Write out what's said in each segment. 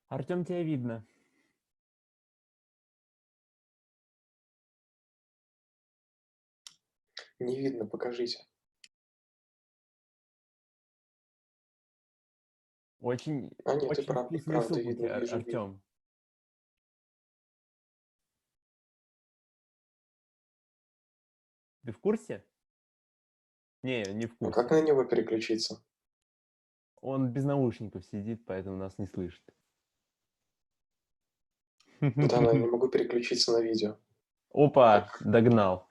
Артем, тебя видно. Не видно, покажите. Очень, А, нет, и очень правда, вкусные правда видно, супуки, вижу, вижу. Артем. Ты в курсе? Не в А как курсе. на него переключиться? Он без наушников сидит, поэтому нас не слышит. Да, но я не могу переключиться на видео. Опа, Как? догнал.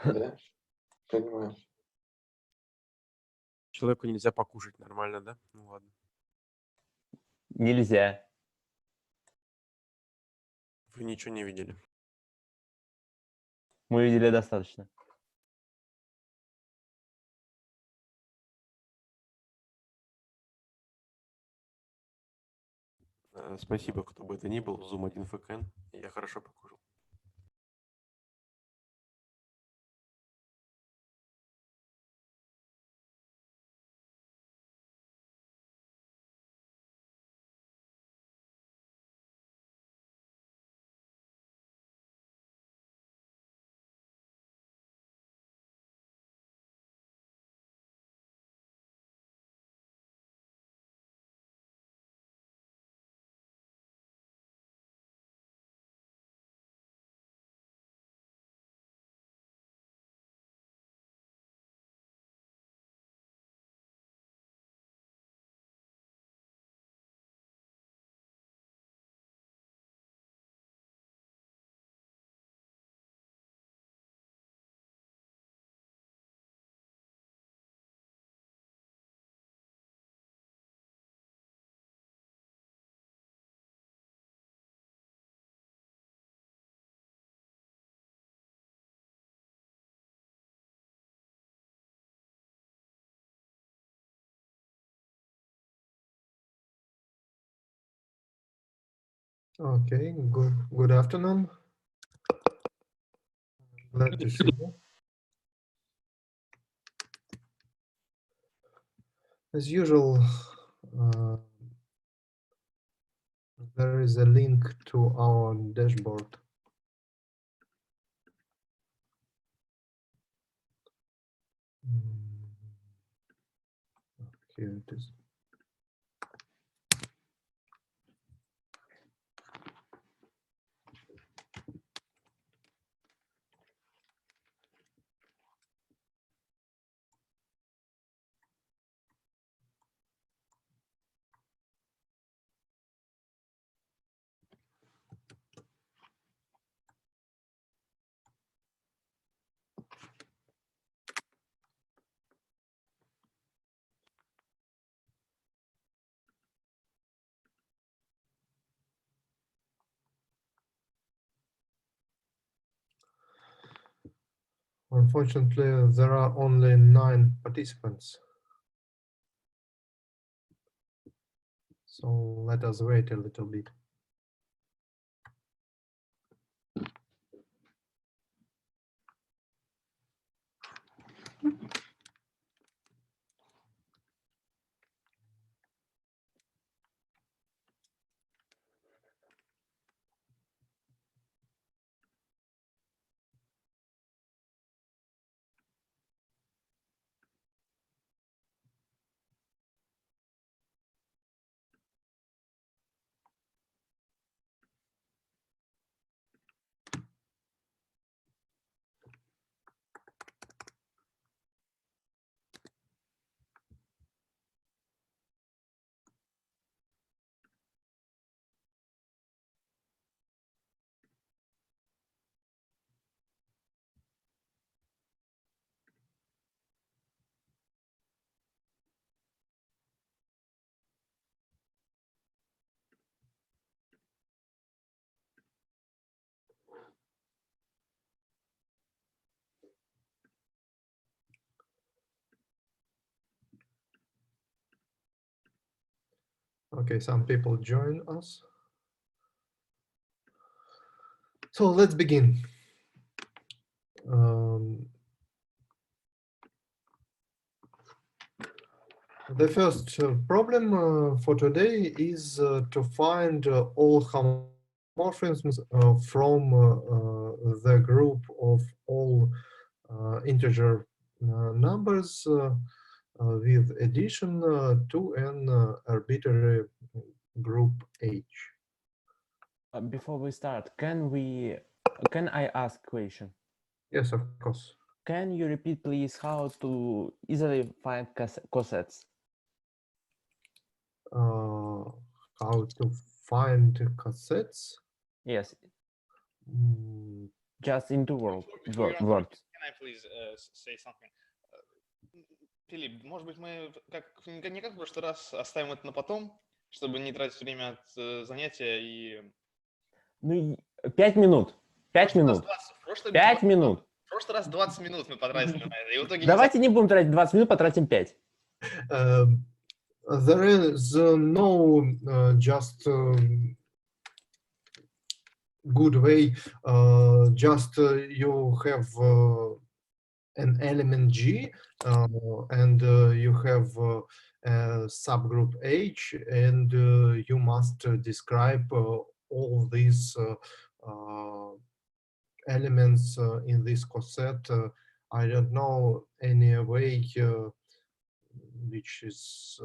Да? Понимаю. Человеку нельзя покушать нормально, да? Ну ладно. Нельзя. Вы ничего не видели. Мы видели достаточно. Спасибо, кто бы это ни был. Zoom 1 FKN. Я хорошо покушал. Okay, good afternoon. Glad to see you. As usual, there is a link to our dashboard. Here it is. Unfortunately, there are only 9 participants. So let us wait a little bit. Okay, some people join us. So let's begin. The first problem for today is to find all homomorphisms from the group of all integer numbers with addition to an arbitrary group H. Before we start, can I ask a question? Yes, of course. Can you repeat, please, how to easily find cosets? How to find cassettes? Yes, Mm, just into words. Before you answer, can I please say something? Филипп, может быть, мы не как в прошлый раз оставим это на потом, чтобы не тратить время от занятия и... Ну, 5 минут. 5 минут. 5 минут. В прошлый раз 20 минут мы потратили на это. И в итоге Давайте не будем тратить 20 минут, потратим 5. There is no just good way. Just you have an element G and you have a subgroup H, and you must describe all these elements in this coset. I don't know any way which is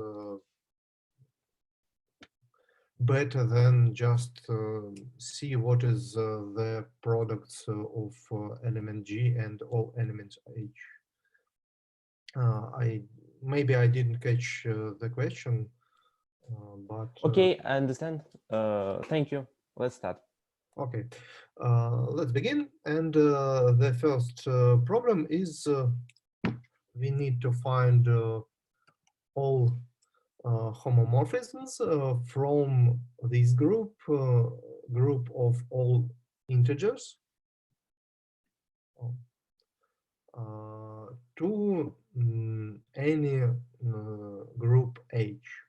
better than just see what is the products of element G and all elements H. Maybe I didn't catch the question, but Okay, I understand. Thank you. Let's start. Okay, let's begin. And the first problem is we need to find all homomorphisms from this group of all integers to any group H.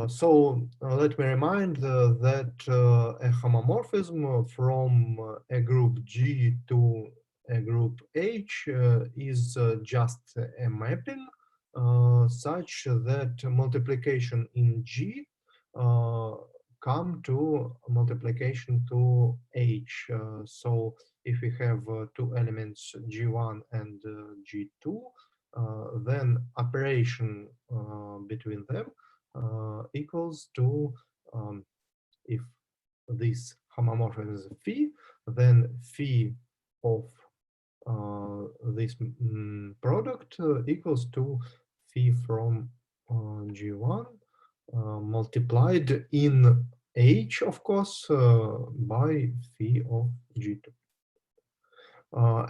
So let me remind that a homomorphism from a group G to a group H is just a mapping such that multiplication in G come to multiplication to H. So if we have two elements G1 and G2, then operation between them equals to, if this homomorphism is phi, then phi of this product equals to phi from G1 multiplied in H, of course, by phi of G2.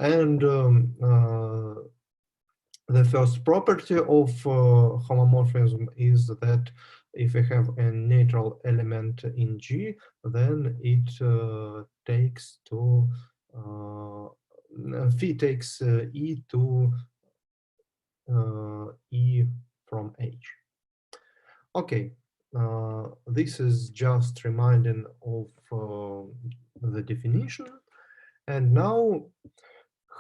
And the first property of homomorphism is that if we have a natural element in G, then it takes to phi takes E to E from H. Okay, this is just reminding of the definition. And now,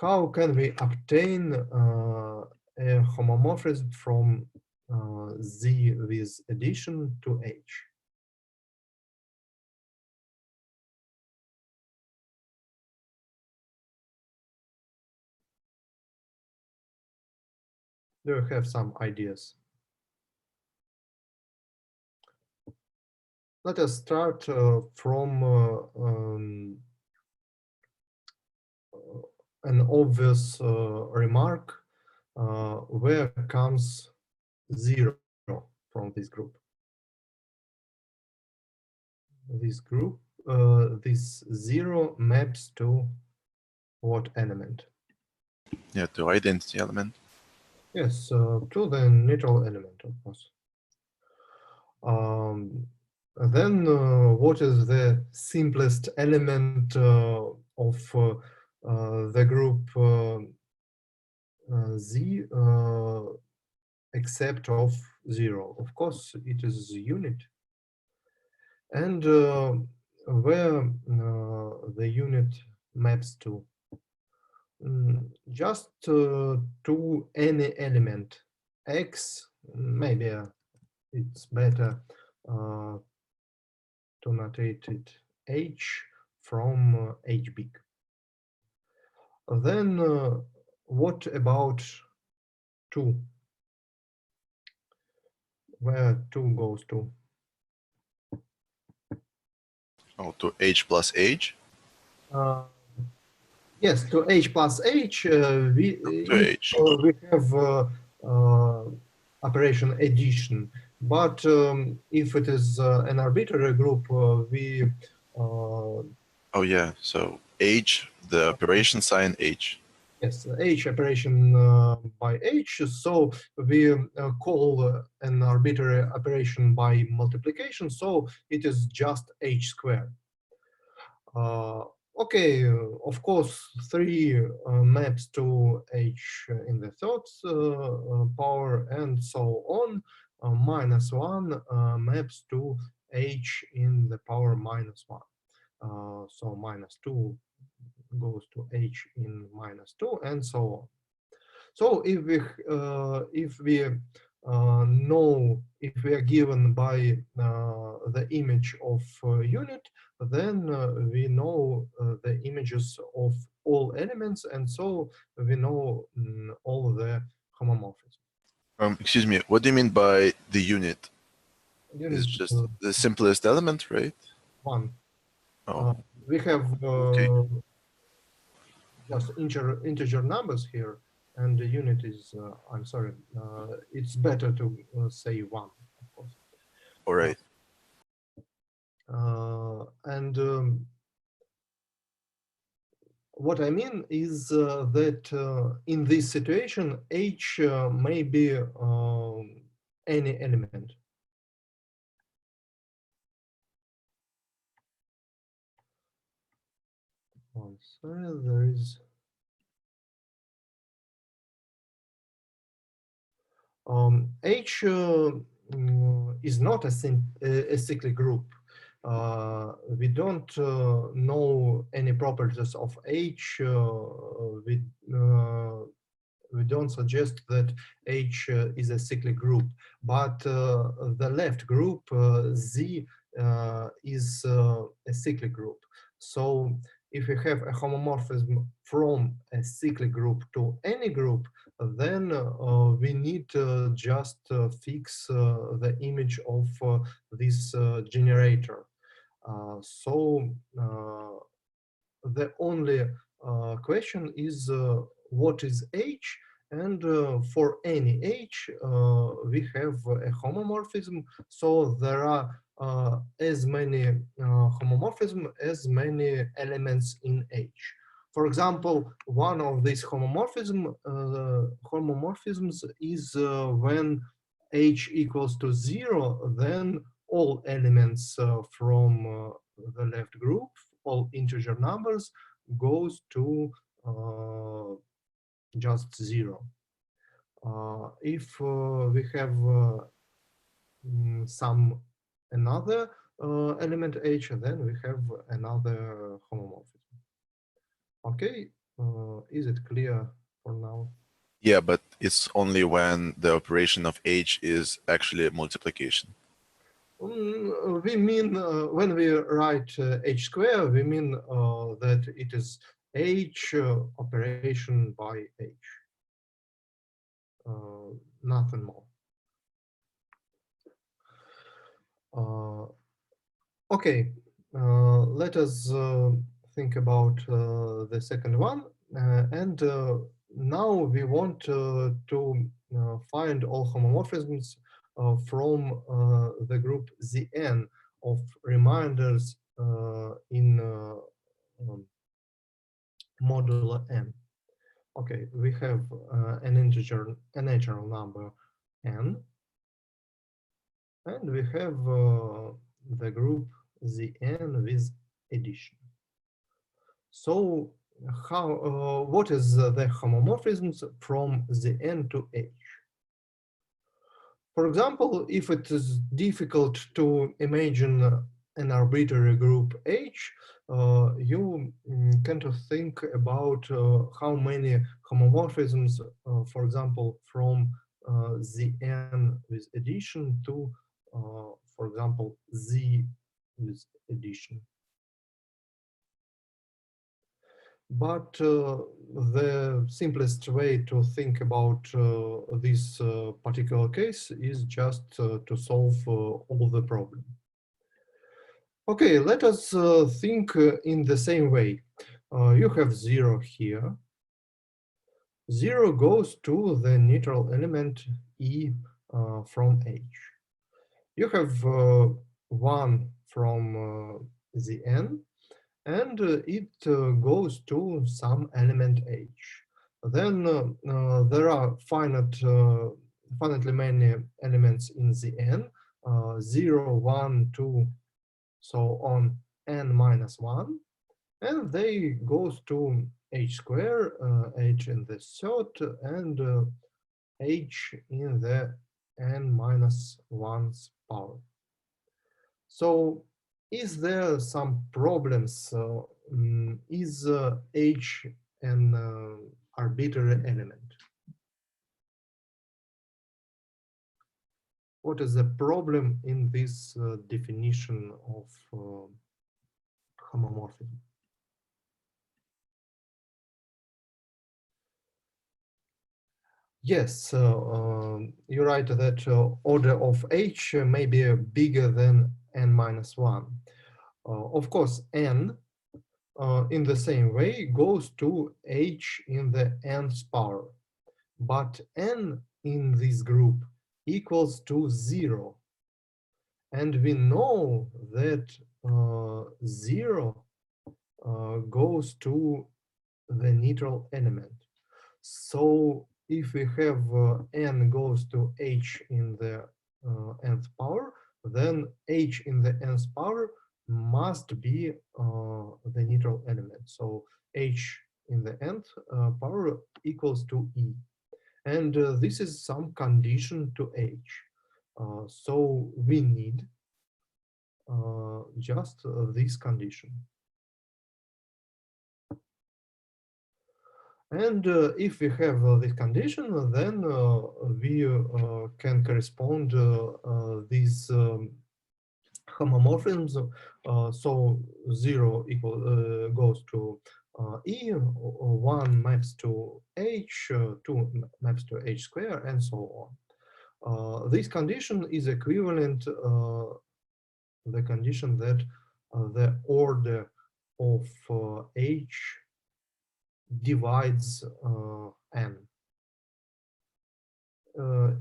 how can we obtain a homomorphism from Z with addition to H? Do you have some ideas? Let us start from an obvious remark. Where comes 0 from this group? This 0 maps to what element? Yeah, to identity element. Yes, to the natural element, of course. Then what is the simplest element of the group Z except of 0? Of course, it is unit. And where the unit maps to? Just to any element X maybe it's better to notate it H from H big. Then what about 2? Where 2 goes to? Oh, to H plus H? Yes, to H plus H, we H. we have operation addition. But if it is an arbitrary group, we Oh yeah, so H, the operation sign H. yes, H operation by H. So we call an arbitrary operation by multiplication. So it is just H squared. Okay, of course, 3 maps to H in the third power and so on. -1 maps to H in the power -1. So -2 goes to H in -2 and so on. So if we know, if we are given by the image of unit, then we know the images of all elements, and so we know all the homomorphisms. Excuse me, what do you mean by the unit? Unit It's just the simplest element, right? 1. Oh, We have Okay. just integer numbers here, and the unit is, I'm sorry, it's better to say 1, of course. all right. And what I mean is that in this situation, H may be any element. Oh, sorry, there is. H is not a cyclic group. We don't know any properties of H. We don't suggest that H is a cyclic group, but the left group, Z, is a cyclic group. So if we have a homomorphism from a cyclic group to any group, then we need to just fix the image of this generator. So the only question is what is H, and for any H we have a homomorphism, so there are as many homomorphism as many elements in H. For example, one of these homomorphisms is when H equals to 0, then all elements from the left group, all integer numbers, goes to just 0. If we have some another element H, then we have another homomorphism. Okay, is it clear for now? Yeah, but it's only when the operation of H is actually a multiplication. We mean when we write H square, we mean that it is H operation by H. Nothing more. Okay, let us think about the second one. And now we want to find all homomorphisms from the group Zn of reminders in modulo n. Okay, we have a natural number n, and we have the group Zn with addition. So how what is the homomorphisms from Zn to H? For example, if it is difficult to imagine an arbitrary group H, you can think about how many homomorphisms, for example, from Zn with addition to, for example, Z with addition. But the simplest way to think about this particular case is just to solve all the problem. Okay, let us think in the same way. You have 0 here. 0 goes to the neutral element E from H. You have 1 from the N, and it goes to some element H. Then there are finitely many elements in the N, 0, 1, 2, so on, N minus 1, and they goes to H square, H in the third, and H in the N minus 1's power. So is there some problems? Is H an arbitrary element? What is the problem in this definition of homomorphism? Yes, you're right that order of H may be bigger than N minus 1. Of course, N in the same way goes to H in the N's power, but N in this group equals to 0. And we know that 0 goes to the neutral element. So if we have N goes to H in the nth power, then H in the nth power must be the neutral element. So H in the nth power equals to E. And this is some condition to H. So we need just this condition. And if we have this condition, then we can correspond these homomorphisms. So 0 goes to E, 1 maps to H, 2 maps to H square, and so on. This condition is equivalent the condition that the order of H divides N.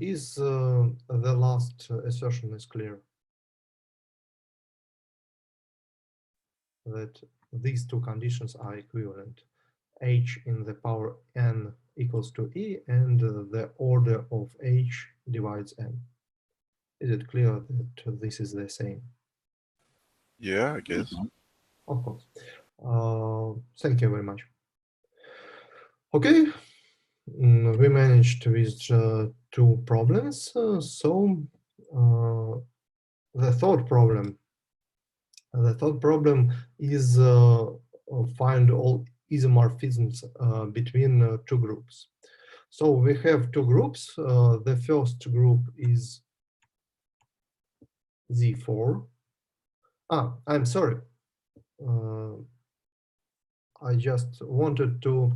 Is the last assertion is clear? That these two conditions are equivalent. H in the power N equals to E, and the order of H divides N. Is it clear that this is the same? Yeah, I guess. Of course. Thank you very much. Okay, we managed with 2 problems. So the third problem is find all isomorphisms between 2 groups. So we have 2 groups. The first group is Z4. I'm sorry. I just wanted to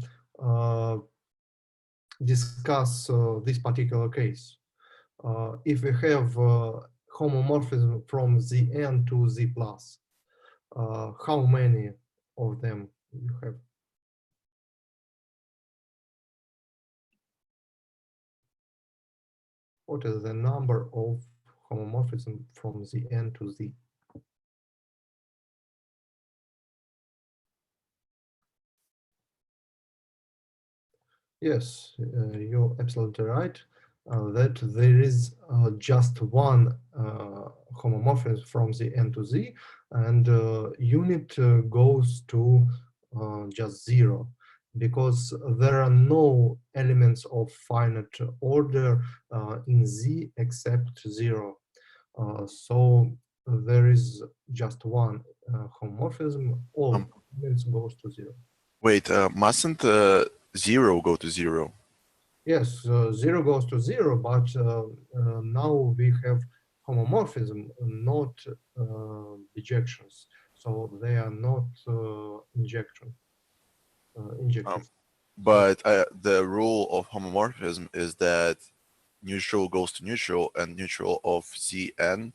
discuss this particular case. If we have homomorphism from Zn to Z plus, how many of them you have? What is the number of homomorphism from Zn to Z? Yes, you're absolutely right that there is just one homomorphism from the N to Z, and unit goes to just 0, because there are no elements of finite order in Z except 0. So there is just one homomorphism, all elements goes to 0. Wait, mustn't 0 go to 0? Yes, 0 goes to 0, but now we have homomorphism, not bijections. So they are not injective. But the rule of homomorphism is that neutral goes to neutral, and neutral of Zn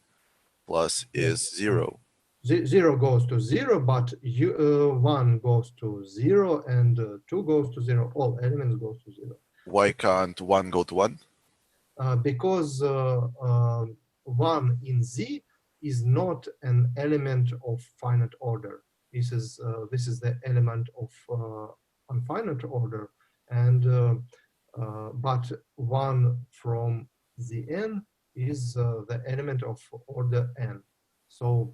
plus is 0. 0 goes to 0, but 1 goes to 0 and 2 goes to 0. All elements goes to 0. Why can't 1 go to 1? Because 1 in Z is not an element of finite order. This is the element of unfinite order, and but 1 from Zn is the element of order n. So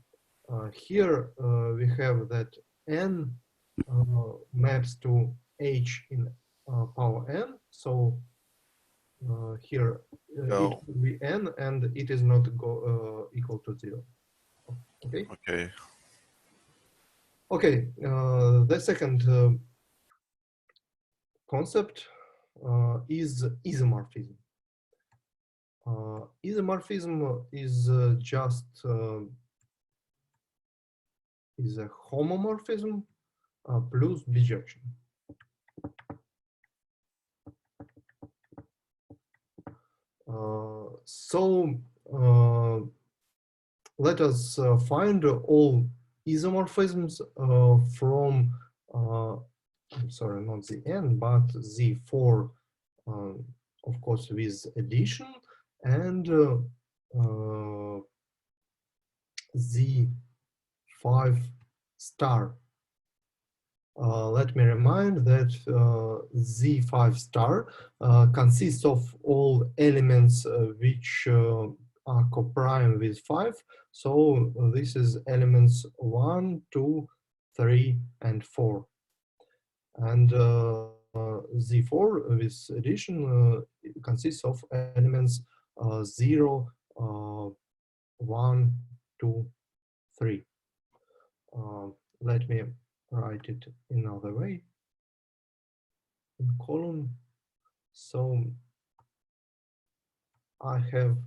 here we have that n maps to h in power n. So here No. it will be n, and it is not equal to 0. Okay. Okay. Okay. The second concept is isomorphism. Isomorphism is just is a homomorphism plus bijection. So let us find all isomorphisms from, I'm sorry, not the n, but Z4, of course, with addition, and Z5 star. Let me remind that Z5 star consists of all elements which are coprime with 5. So this is elements 1, 2, 3, and 4. And Z4 with addition consists of elements 0, 1, 2, 3. Let me write it another way in column. So I have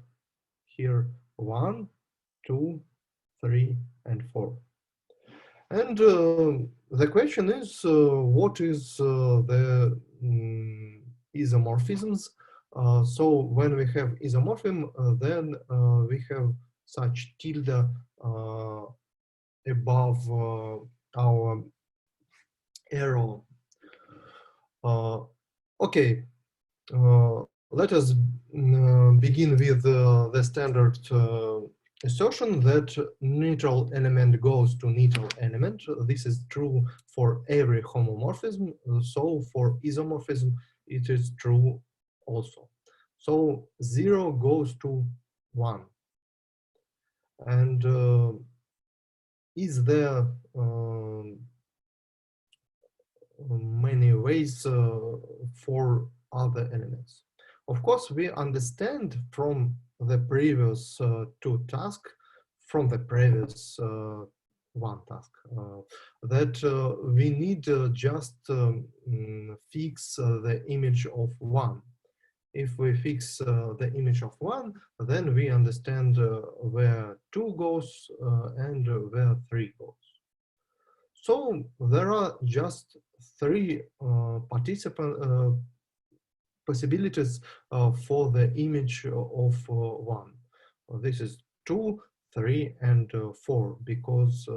here 1, 2, 3, and 4. And the question is, what is the isomorphisms? So when we have isomorphism, then we have such tilde above our arrow. Okay, let us begin with the standard assertion that neutral element goes to neutral element. This is true for every homomorphism. So for isomorphism, it is true also. So 0 goes to 1. And is there many ways for other elements? Of course, we understand from the previous two tasks, from the previous one task, that we need just fix the image of 1. If we fix the image of 1, then we understand where 2 goes and where 3 goes. So there are just 3 possibilities for the image of 1. This is 2, 3, and 4, because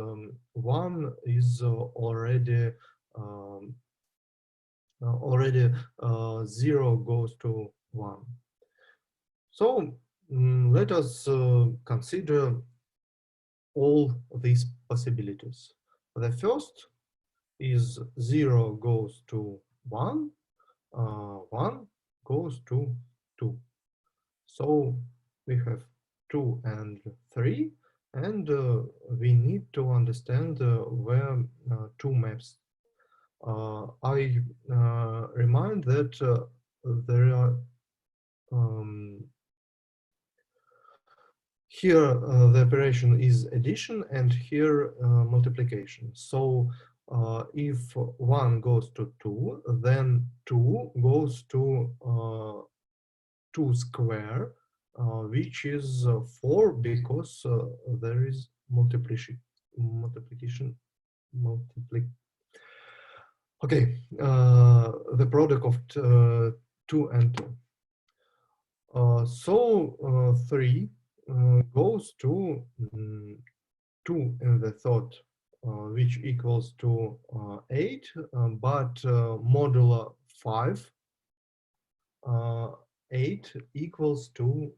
1 is already 0 goes to 1. So let us consider all these possibilities. The first is 0 goes to 1, 1 goes to 2. So we have 2 and 3, and we need to understand where 2 maps. I remind that there are here the operation is addition, and here multiplication. So If 1 goes to 2, then 2 goes to 2 square, which is 4 because there is multiplication. Okay, the product of 2 and 2. So 3 goes to 2 in the third, which equals to 8, but modulo 5, 8 equals to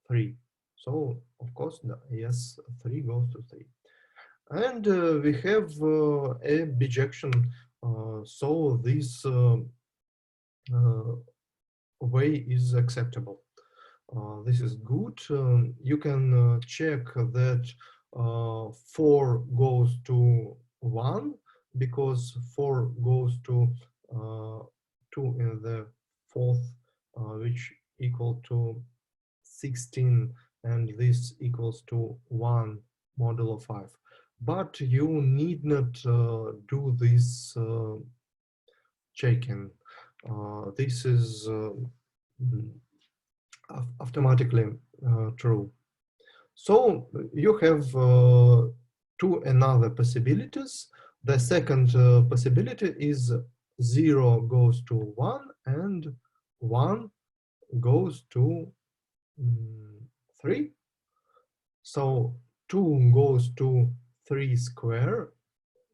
3. So of course, yes, 3 goes to 3. And we have a bijection, so this way is acceptable. This is good. You can check that 4 goes to 1 because 4 goes to 2 in the fourth, which equal to 16, and this equals to 1 modulo 5. But you need not do this checking. This is automatically true. So you have 2 another possibilities. The second possibility is 0 goes to 1 and 1 goes to 3. So 2 goes to 3 square,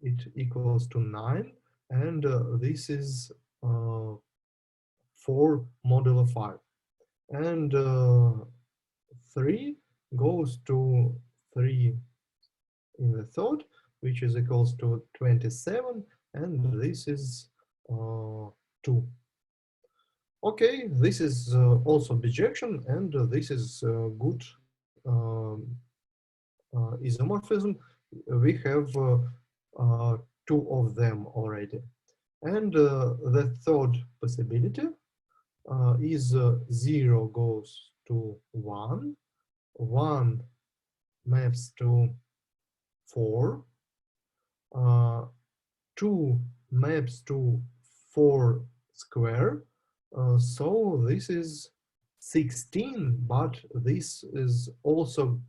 it equals to 9, and this is 4 modulo 5. And 3 goes to 3 in the third, which is equals to 27, and this is 2. Okay, this is also bijection, and this is good isomorphism. We have 2 of them already. And the third possibility is 0 goes to 1, 1 maps to 4, 2 maps to 4 square, so this is 16, but this is also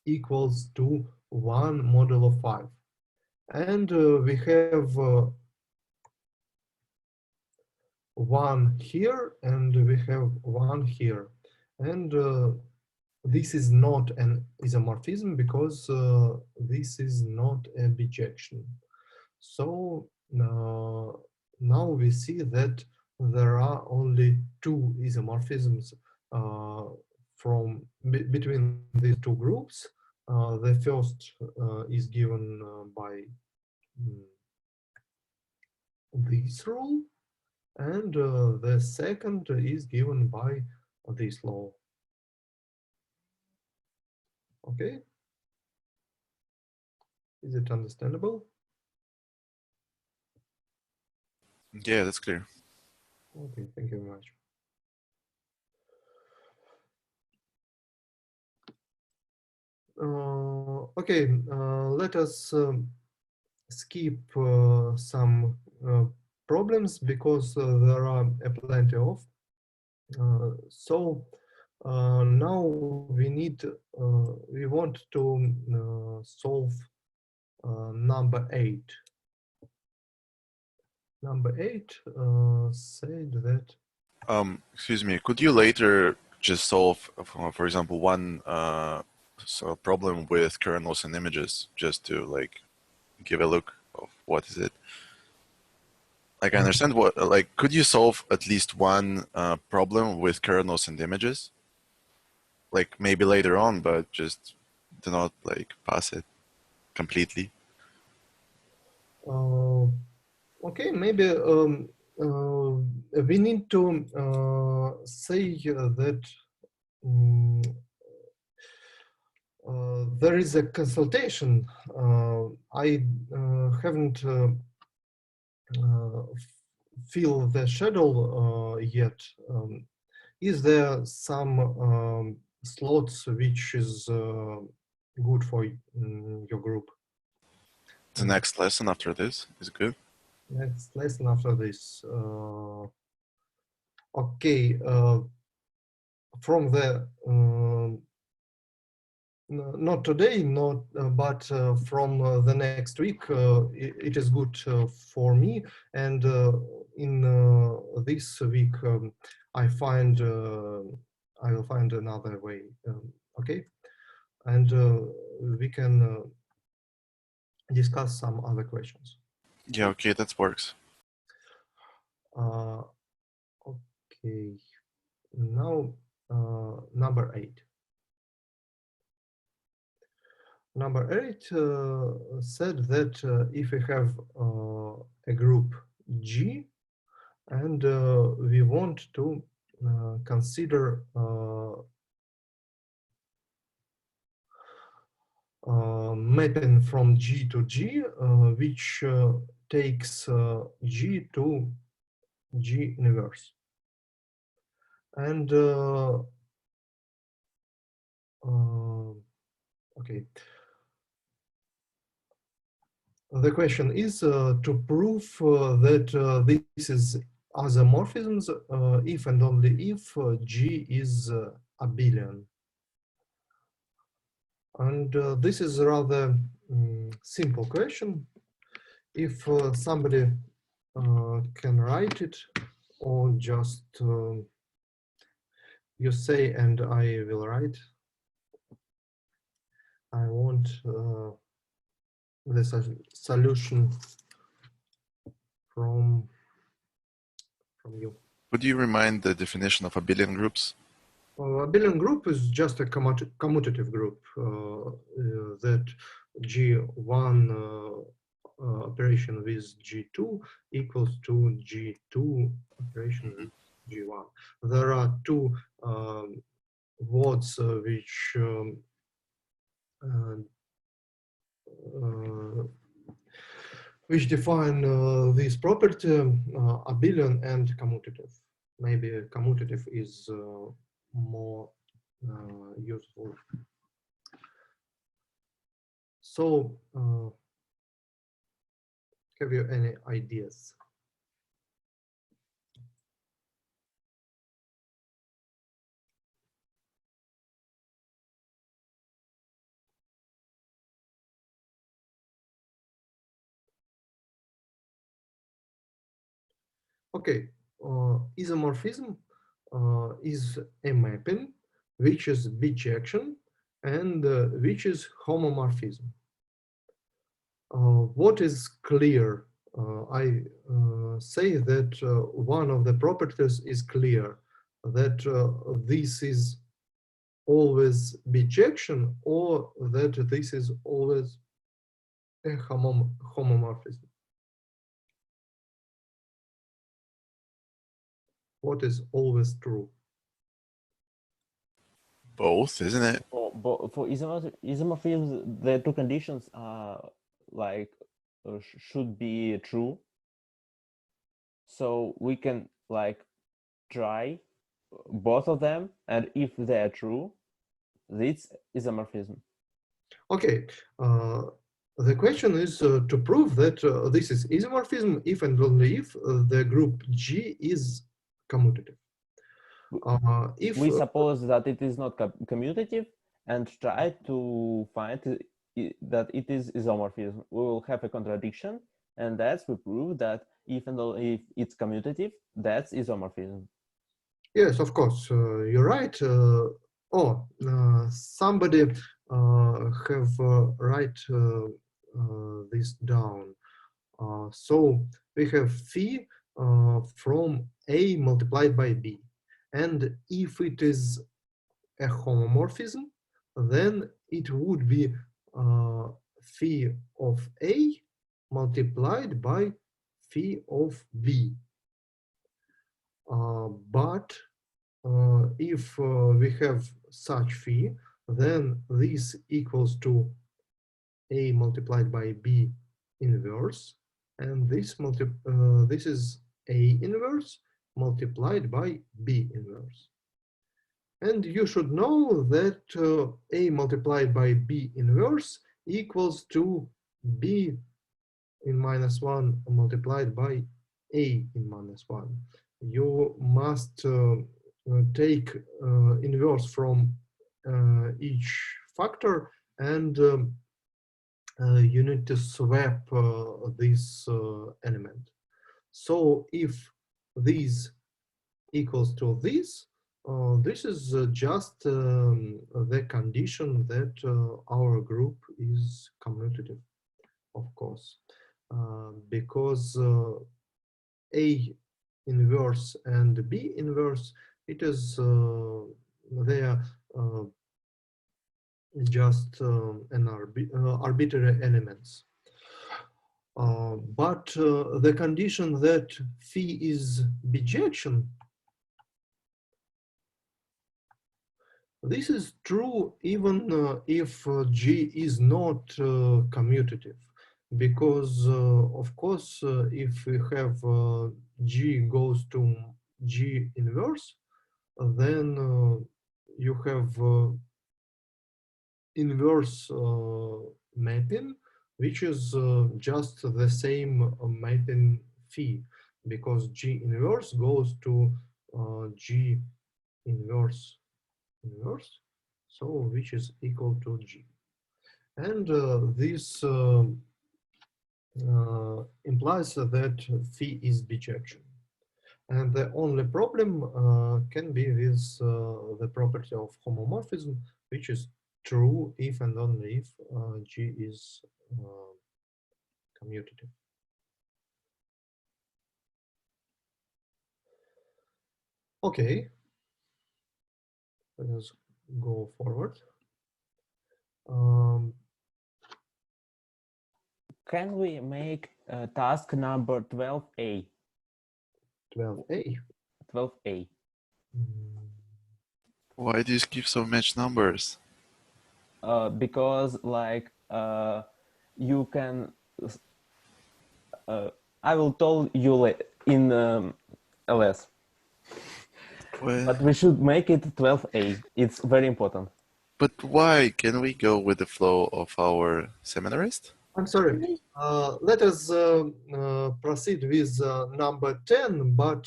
equals to 1 modulo 5. And we have 1 here, and we have 1 here. And this is not an isomorphism because this is not a bijection. So now we see that there are only 2 isomorphisms from between these 2 groups. The first is given by this rule, and the second is given by this law. Okay, is it understandable? Yeah, that's clear. Okay, thank you very much. Okay, let us skip some problems because there are plenty of. So now we want to solve number 8. Number 8 said that. Excuse me, could you later just solve, for example, one problem with kernels and images, just to like give a look of what is it? Like I understand what, like, could you solve at least one problem with kernels and images? Like maybe later on, but just do not like pass it completely. Okay, maybe we need to say that there is a consultation. I haven't filled the schedule yet. Is there some slots which is good for your group? The next lesson after this is good. Next lesson after this. Okay, from the not today, not but from the next week, it is good for me. And in this week, I will find another way. Okay, and we can discuss some other questions. Yeah, okay, that works. Okay, now number 8. Number 8 said that if we have a group G and we want to consider mapping from G to G, which takes G to G inverse. And okay. The question is to prove that this is isomorphisms if and only if G is abelian. And this is a rather simple question. If somebody can write it, or just you say and I will write. I want the solution from you. Could you remind the definition of abelian groups? Abelian group is just a commutative group that G1 operation with G2 equals to G2 operation with G1. There are two words which define this property, abelian and commutative. Maybe commutative is more useful. So, have you any ideas? Okay, isomorphism is a mapping which is bijection and which is homomorphism. What is clear? I say that one of the properties is clear, that this is always bijection or that this is always a homomorphism. What is always true? Both, isn't it? For isomorphisms, the two conditions are like should be true. So we can like try both of them, and if they are true, it's isomorphism. Okay. The question is to prove that this is isomorphism if and only if the group G is commutative. If we suppose that it is not commutative and try to find that it is isomorphism, we will have a contradiction, and that's we prove that if and only if it's commutative, that's isomorphism. Yes, of course, you're right. Somebody have write this down. So we have phi from A multiplied by B. And if it is a homomorphism, then it would be phi of A multiplied by phi of B. But if we have such phi, then this equals to A multiplied by B inverse, and this is A inverse multiplied by B inverse. And you should know that A multiplied by B inverse equals to B in -1 multiplied by A in -1. You must take inverse from each factor, and you need to swap this element. So if this equals to this, this is just the condition that our group is commutative, of course, because A inverse and B inverse, it is they are just an arbitrary elements. But the condition that phi is bijection, this is true even if G is not commutative, because of course if we have G goes to G inverse, then you have inverse mapping, which is just the same mapping phi, because G inverse goes to G inverse, so which is equal to G. And this implies that phi is bijection. And the only problem can be with the property of homomorphism, which is true if and only if G is commutative. Okay, let us go forward. Can we make task number 12A? 12A. 12A. Why do you give so much numbers? Because like you can I will tell you in LS, Well, but we should make it 12A. It's very important. but why? Can we go with the flow of our seminarist? I'm sorry. Let us proceed with number 10, but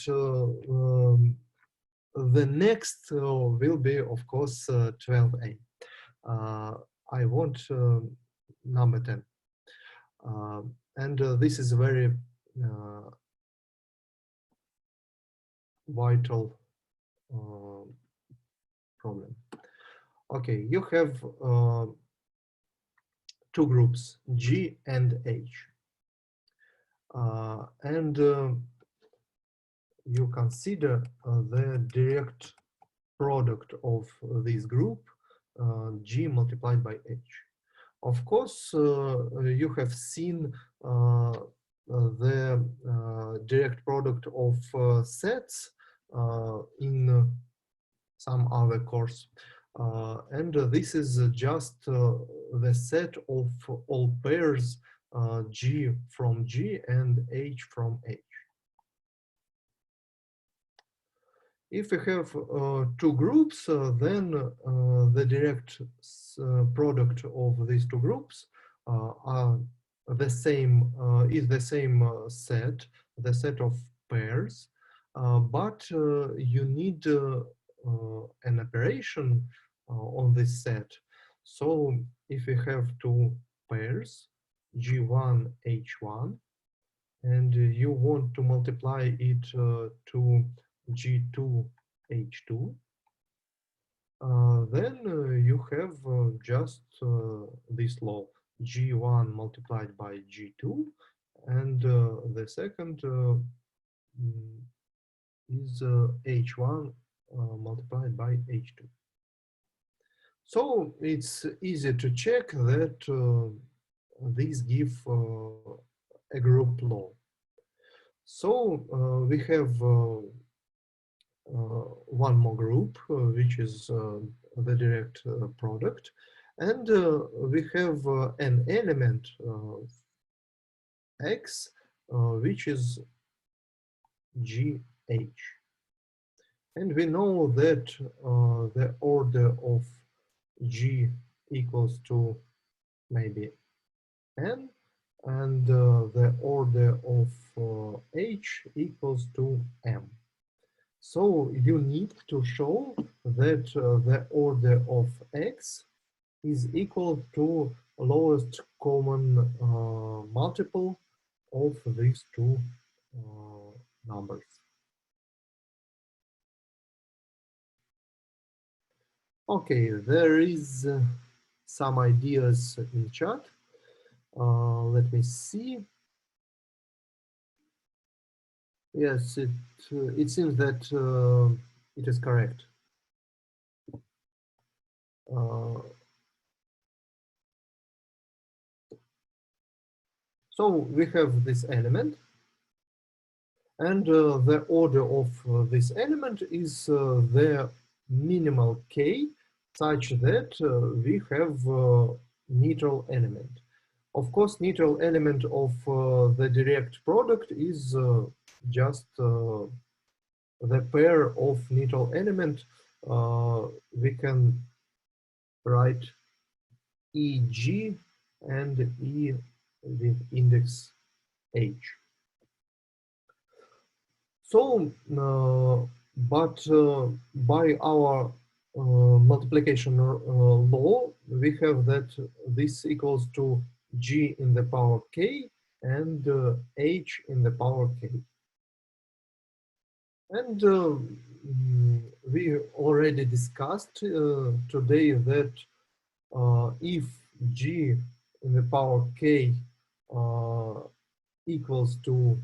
the next will be, of course, 12A. I want number 10. And this is a very vital problem. Okay, you have two groups, G and H. And you consider the direct product of this group, G multiplied by H. Of course, you have seen the direct product of sets in some other course. And this is just the set of all pairs G from G and H from H. If we have two groups, then the direct product of these two groups are the same, is the same set, the set of pairs, but you need an operation on this set. So if we have two pairs, G1, H1, and you want to multiply it to G2, H2, then you have just this law, G1 multiplied by G2, and the second is H1 multiplied by H2. So it's easy to check that these give a group law. So we have one more group, which is the direct product, and we have an element X, which is GH. And we know that the order of G equals to maybe n, and the order of h equals to m. So you need to show that the order of x is equal to lowest common multiple of these two numbers. Okay, there is some ideas in chat. Let me see. Yes, it seems that it is correct. So we have this element, and the order of this element is the minimal k, such that we have neutral element. Of course, neutral element of the direct product is just the pair of neutral element. We can write EG and E with index H. So, but by our multiplication law, we have that this equals to G in the power K and H in the power K. And we already discussed today that if G in the power K equals to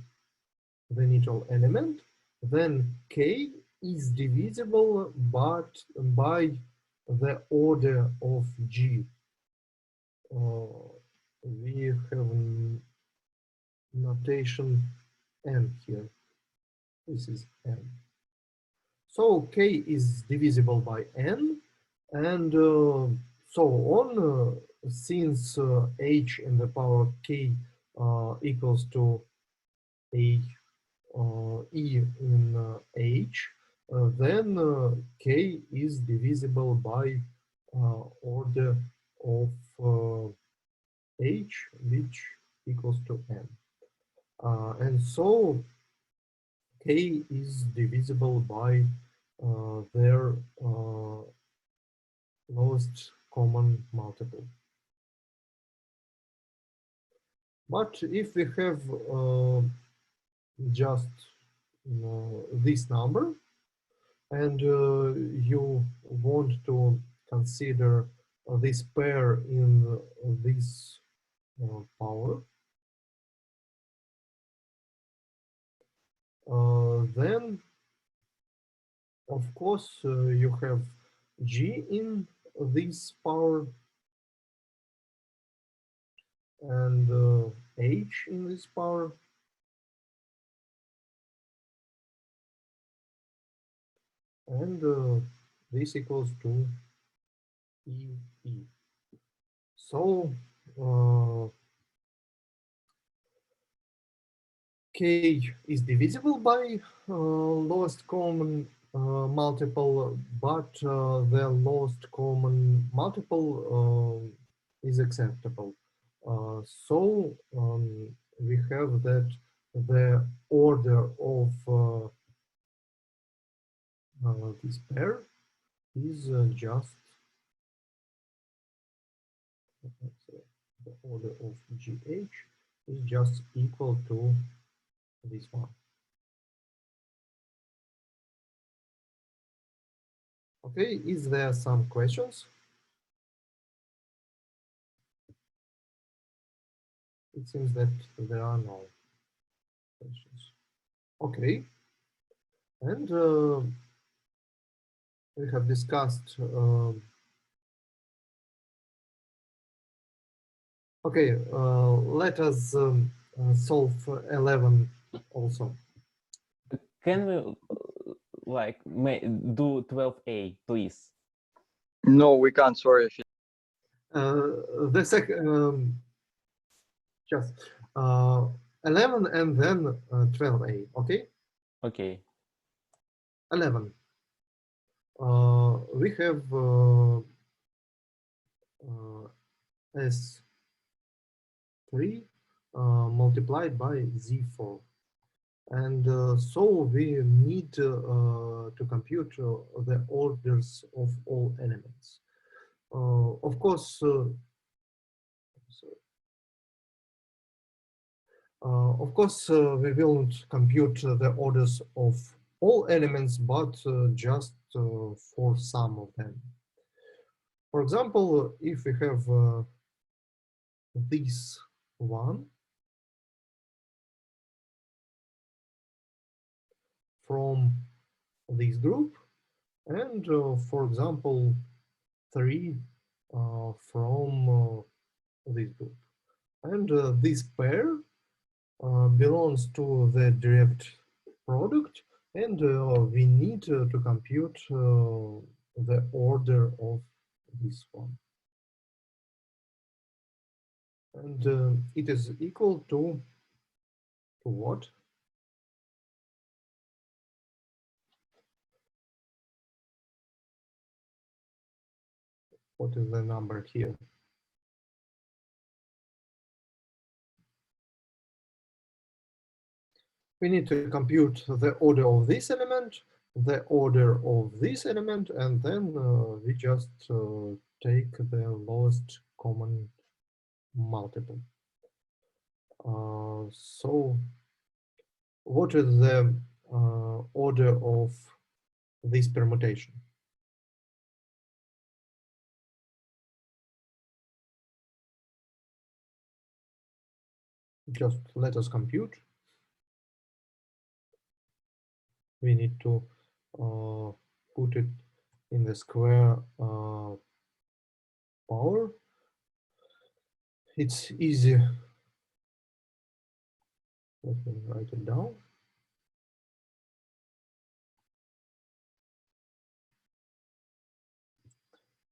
the neutral element, then K is divisible but by the order of G. We have notation N here. This is N. So K is divisible by N, and so on, since H in the power K equals to E in H, then K is divisible by order of H, which equals to N. And so K is divisible by their lowest common multiple. But if we have just this number, and you want to consider this pair in this power, then of course you have G in this power and H in this power, and this equals to E. So K is divisible by lowest common multiple, but the lowest common multiple is acceptable. So we have that the order of this pair is just the order of GH is just equal to this one. Okay, is there some questions? It seems that there are no questions. Okay, and we have discussed. Okay, let us solve 11 also. Can we like do 12a, please? No, we can't. Sorry. The second, just 11 and then 12a. Okay. Okay. 11. We have S3 multiplied by Z4. And so we need to compute the orders of all elements. Of course, we will not compute the orders of all elements, but just for some of them. For example, if we have this one from this group, and for example, 3 from this group. And this pair belongs to the derived product, and we need to compute the order of this one. And it is equal to what? What is the number here? We need to compute the order of this element, the order of this element, and then we just take the lowest common multiple. So what is the order of this permutation? Just let us compute. We need to put it in the square power. It's easy. Let me write it down.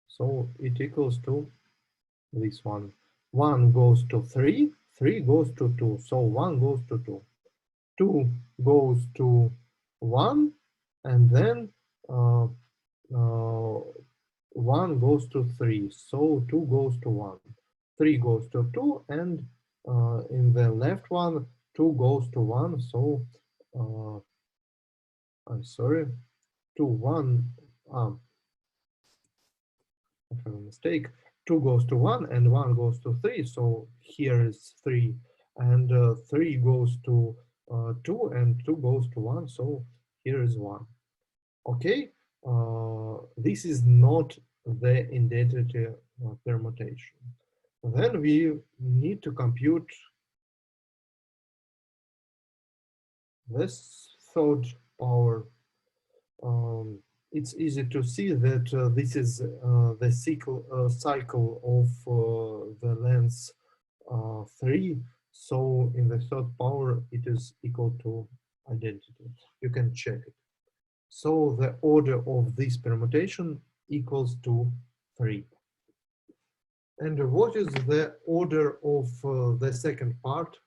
So it equals to this one. 1 goes to 3, 3 goes to 2. So 1 goes to 2. 2 goes to 1, and then 1 goes to 3. So 2 goes to 1. 3 goes to 2, and in the left one, 2 goes to 1. So I'm sorry, 2, 1. I have a mistake. 2 goes to 1 and 1 goes to 3. So here is 3, and 3 goes to 2 and 2 goes to 1. So here is 1. Okay, this is not the identity permutation. Then we need to compute this third power. It's easy to see that this is the cycle of the length 3. So in the third power, it is equal to identity. You can check it. So the order of this permutation equals to 3. And what is the order of the second part,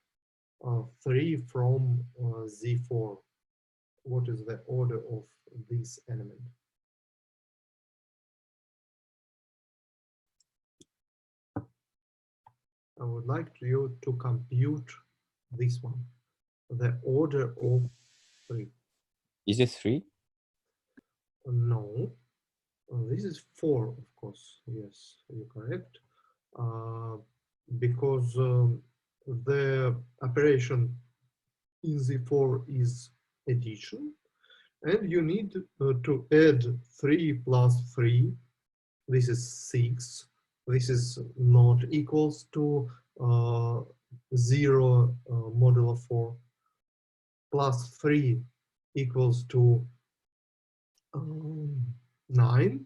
3 from Z4? What is the order of this element? I would like you to compute this one, the order of 3. Is it 3? No, this is 4, of course. Yes, you're correct. Because the operation in Z4 is addition, and you need to add 3 plus 3. This is 6. This is not equals to 0 modulo 4. Plus 3 equals to 9.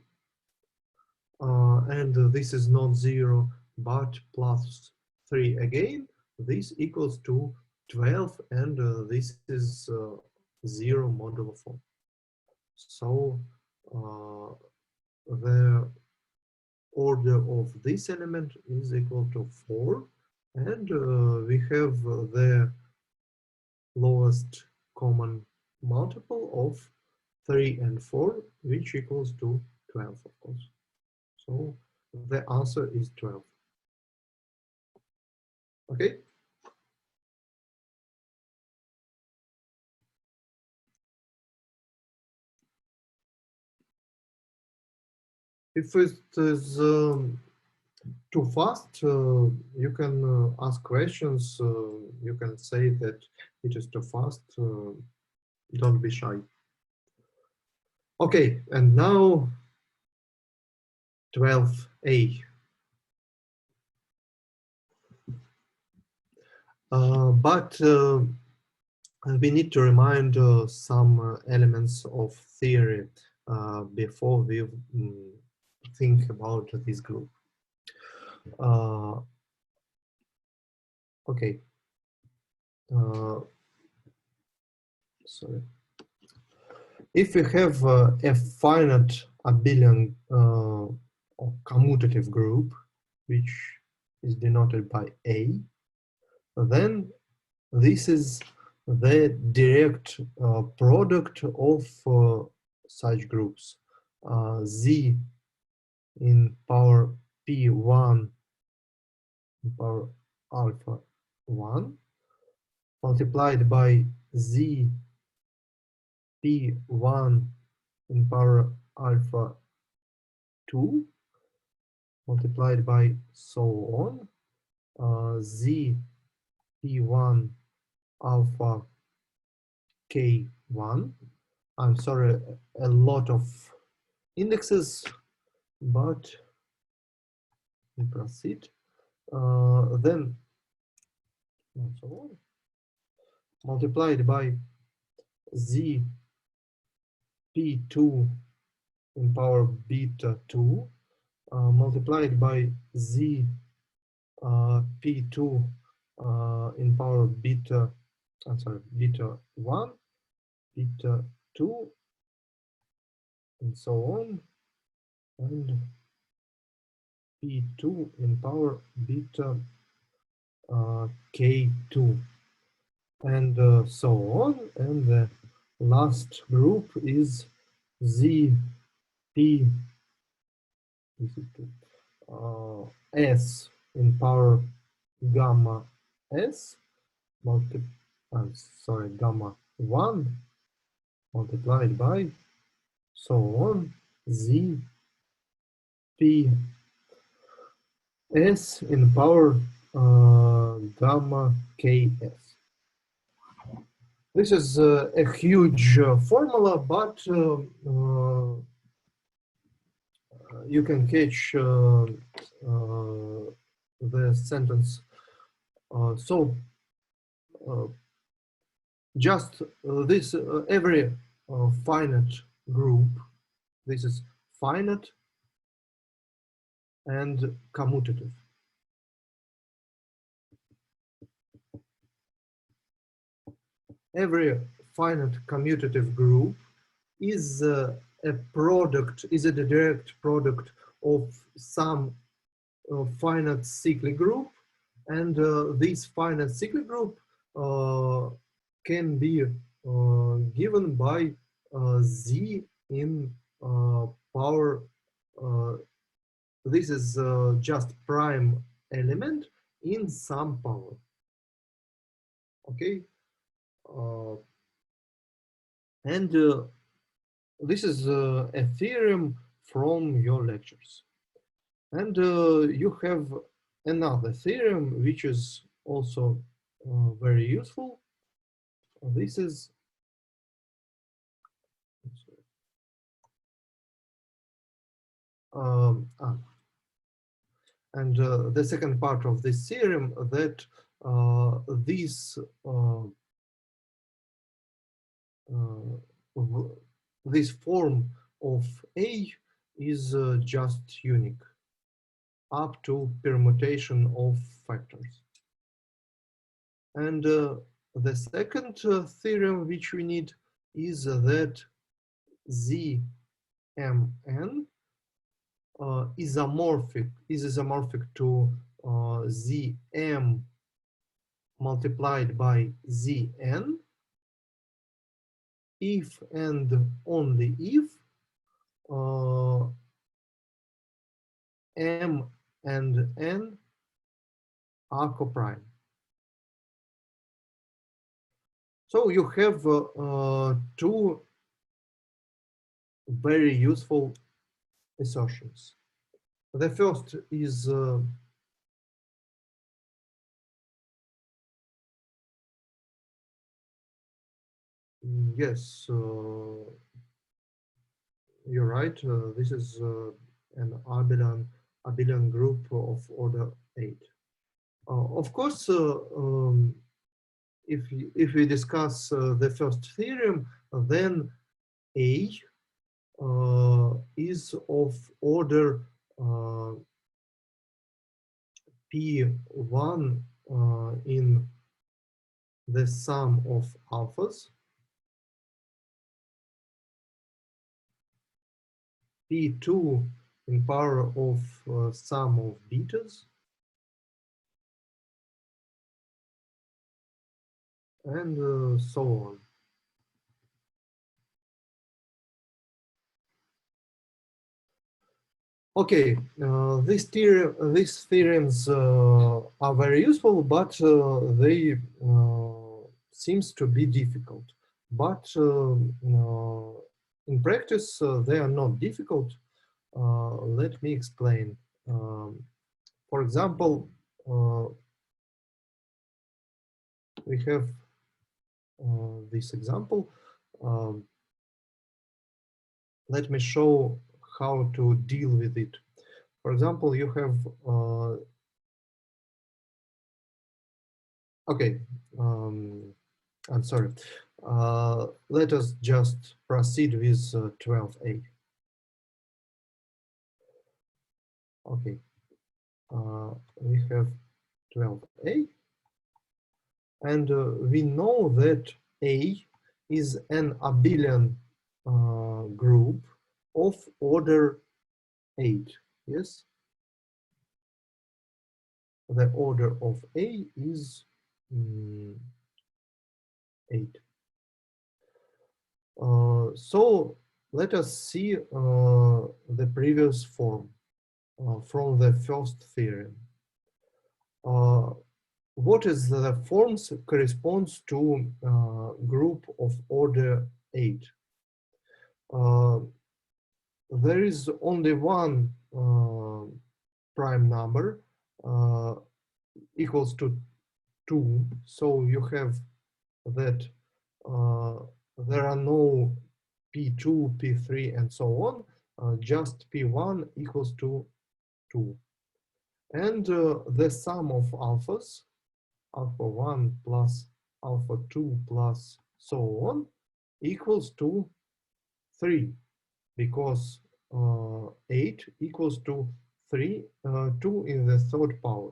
And this is not 0, but plus 3 again. This equals to 12, and this is 0 modulo 4. So the order of this element is equal to 4, and we have the lowest common multiple of 3 and 4, which equals to 12, of course. So the answer is 12. Okay. If it is too fast, you can ask questions. You can say that it is too fast. Don't be shy. Okay, and now 12a. But we need to remind some elements of theory before we think about this group. Okay. Sorry. If we have a finite abelian or commutative group, which is denoted by A, then this is the direct product of such groups. Z in power P1 in power alpha 1 multiplied by Z P1 in power alpha 2 multiplied by so on, Z P1 alpha K1. I'm sorry, a lot of indexes, but we proceed. Then so on, multiplied by Z P2 in power beta 2 multiplied by Z P2 in power beta, I'm sorry, beta 1, beta 2, and so on, and P2 in power beta K2, and so on. And the last group is Z P S in power gamma S gamma 1 multiplied by so on Z P S in power gamma KS. This is a huge formula, but you can catch the sentence. Just this every finite group, this is finite and commutative. Every finite commutative group is a product, is a direct product of some finite cyclic group, and this finite cyclic group can be given by Z in power. This is just prime element in some power. Okay, and this is a theorem from your lectures. And you have another theorem which is also very useful. This is and the second part of this theorem, that this form of A is just unique up to permutation of factors. And the second theorem which we need is that ZMN is isomorphic to ZM multiplied by Zn if and only if M and N are coprime. So you have two very useful assertions. The first is yes, you're right. This is an abelian group of order 8. Of course, if we discuss the first theorem, then A is of order P1 in the sum of alphas, P2 in power of sum of betas, and so on. Okay, these theorems are very useful, but they seems to be difficult. But in practice, they are not difficult. Let me explain. For example, we have this example. Let me show how to deal with it. For example, you have okay, I'm sorry. Let us just proceed with 12a. Okay, we have 12a, and we know that A is an abelian group of order 8. Yes, the order of A is 8. So let us see the previous form from the first theorem. What is the forms corresponds to group of order 8? There is only one prime number equals to 2, so you have that there are no P2, P3, and so on, just P1 equals to 2. And the sum of alphas, alpha 1 plus alpha 2 plus so on, equals to 3, because 8 equals to 3, 2 in the third power.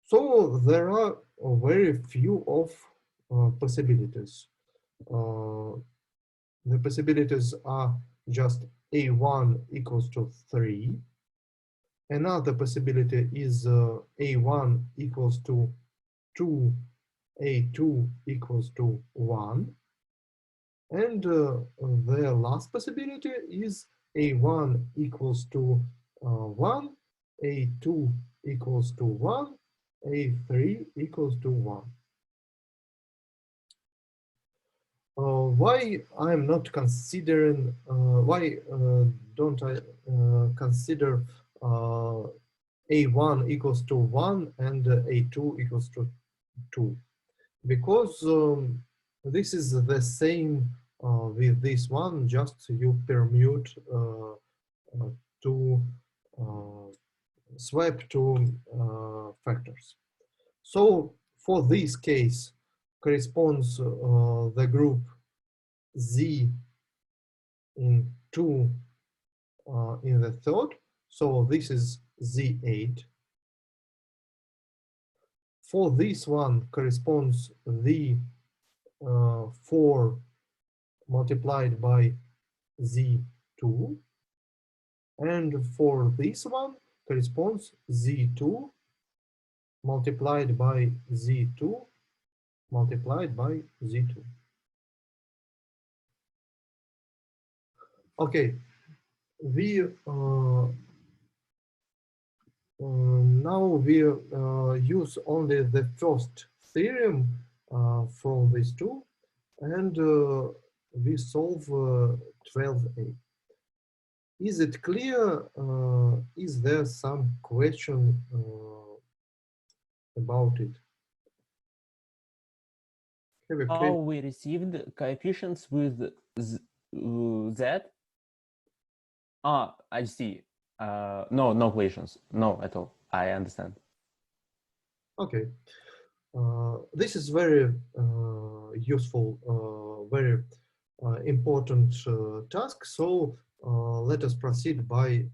So there are very few of possibilities. The possibilities are just A1 equals to 3. Another possibility is A1 equals to 2, A2 equals to 1. And the last possibility is A1 equals to 1, A2 equals to 1, A3 equals to 1. Why I'm not considering, why don't I consider A1 equals to 1 and A2 equals to 2? Because this is the same with this one, just you permute to swap to factors. So for this case corresponds the group Z in 2 in the third. So this is Z8. For this one corresponds the 4 multiplied by Z2. And for this one corresponds Z2 multiplied by Z2 multiplied by Z2. Okay, we now we use only the first theorem from these two, and we solve 12a. Is it clear? Is there some question about it? Have a How we received coefficients with z? Ah, I see. No questions. No, at all. I understand. Okay. This is very useful, very important task. So let us proceed by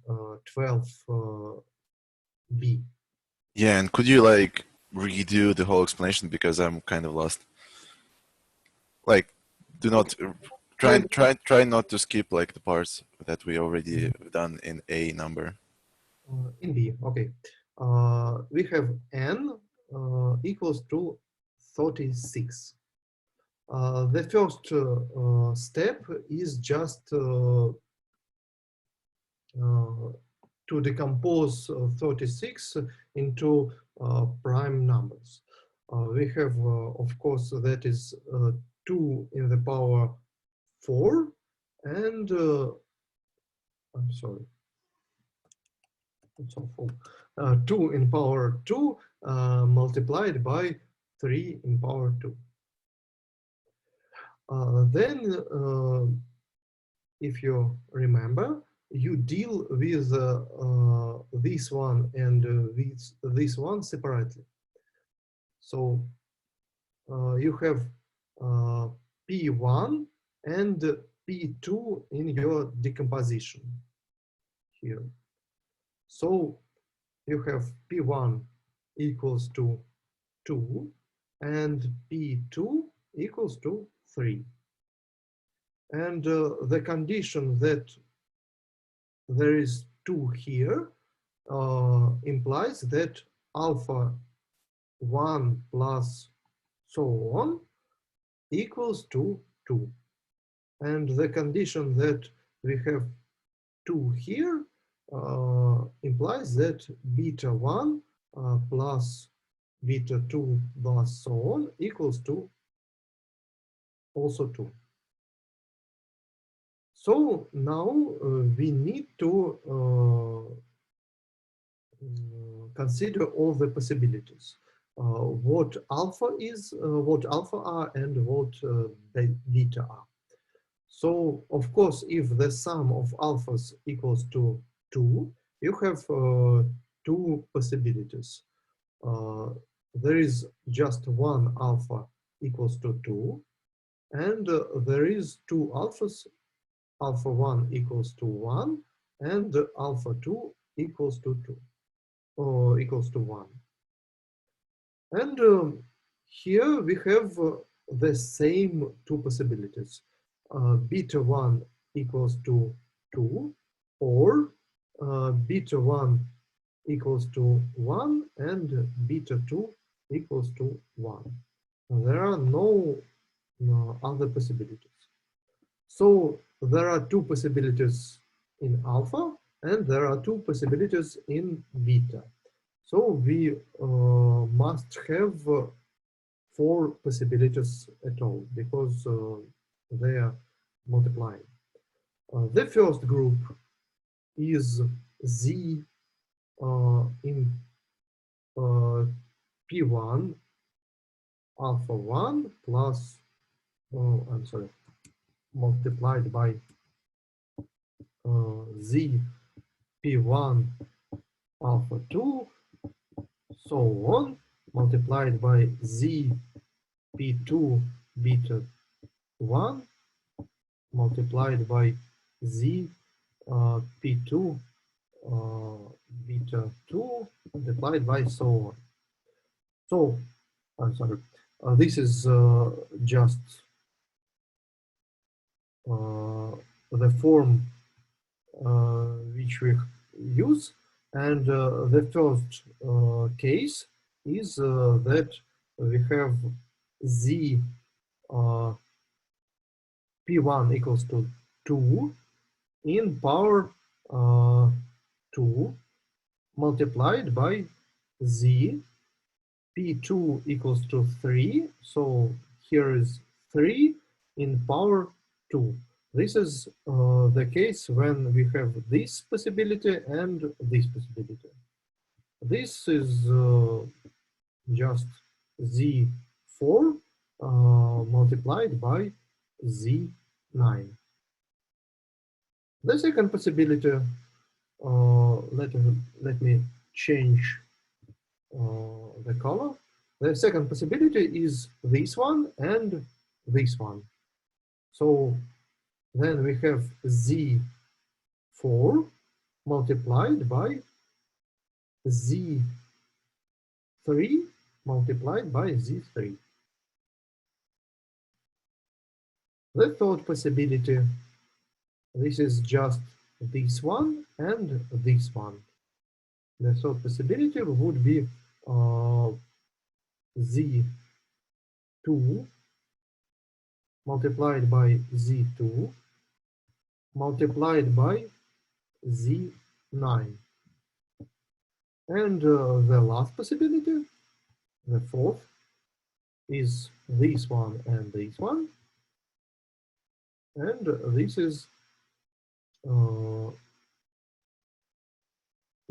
12b. Yeah, and could you like redo the whole explanation because I'm kind of lost. Like, do not try not to skip like the parts that we already done in A number. In B, okay. We have n equals to 36. The first step is just to decompose 36 into prime numbers. We have, of course, that is 2 in the power 4, and I'm sorry, it's all 4. 2 in power 2 multiplied by 3 in power 2. Then, if you remember, you deal with this one and this one separately. So you have P1 and P2 in your decomposition here. So you have P1 equals to 2 and P2 equals to 3. And the condition that there is 2 here implies that alpha 1 plus so on equals to 2. And the condition that we have 2 here implies that beta 1 plus beta 2 plus so on equals to also 2. So now we need to consider all the possibilities. What alpha is, what alpha are, and what beta are. So, of course, if the sum of alphas equals to 2, you have 2 possibilities. There is just one alpha equals to 2, and there is 2 alphas, alpha 1 equals to 1, and alpha 2 equals to 2, or equals to 1. And here we have the same 2 possibilities. Beta 1 equals to 2, or beta 1 equals to 1 and beta 2 equals to 1. There are no other possibilities. So there are 2 possibilities in alpha and there are 2 possibilities in beta. So we must have 4 possibilities at all because they are multiplying. The first group is Z in P1 alpha 1 plus, I'm sorry, multiplied by Z P1 alpha 2, so on, multiplied by Z P2 beta 1, multiplied by Z P2 beta 2, multiplied by so on. So, I'm sorry, this is just the form which we use, and the first case is that we have Z P1 equals to 2 in power 2 multiplied by Z P2 equals to 3. So here is 3 in power 2. This is the case when we have this possibility and this possibility. This is just Z4 multiplied by Z9. The second possibility, let me change the color. The second possibility is this one and this one. So then we have Z4 multiplied by Z3 multiplied by Z3. The third possibility, this is just this one and this one. The third possibility would be Z2 multiplied by Z2 multiplied by Z9. And the last possibility, the fourth, is this one and this one. And this is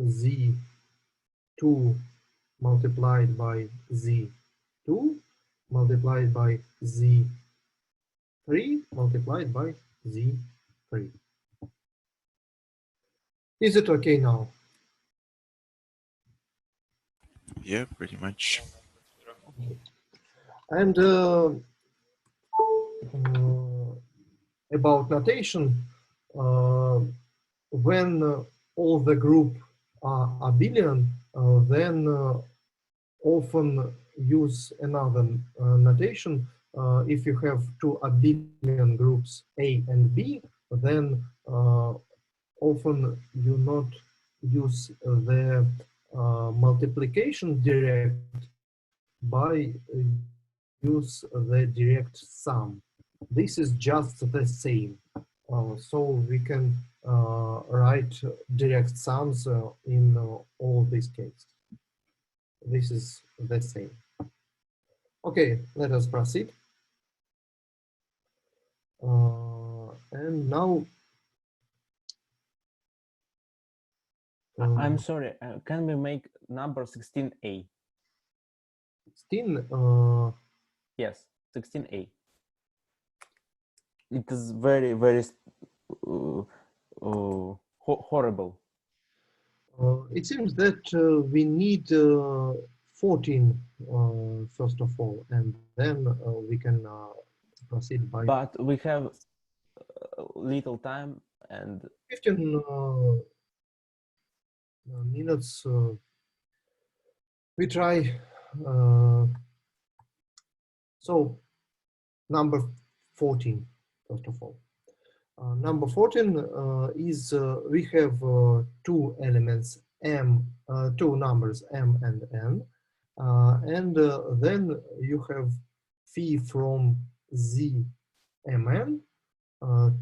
Z2 multiplied by Z2 multiplied by Z3 multiplied by Z3. Is it okay now? Yeah, pretty much. And about notation, when all the group are abelian, then often use another notation. If you have two abelian groups A and B, then often you not use the multiplication direct, by use the direct sum. This is just the same. So we can write direct sums in all these cases. This is the same. Okay, let us proceed. And now I'm sorry, can we make number 16A? 16. Yes, 16A. It is very, very horrible. It seems that we need 14 first of all, and then we can proceed by. But we have little time and 15 minutes. We try. So number 14, first of all. Number 14 is we have two elements m, two numbers m and n, and then you have phi from zmn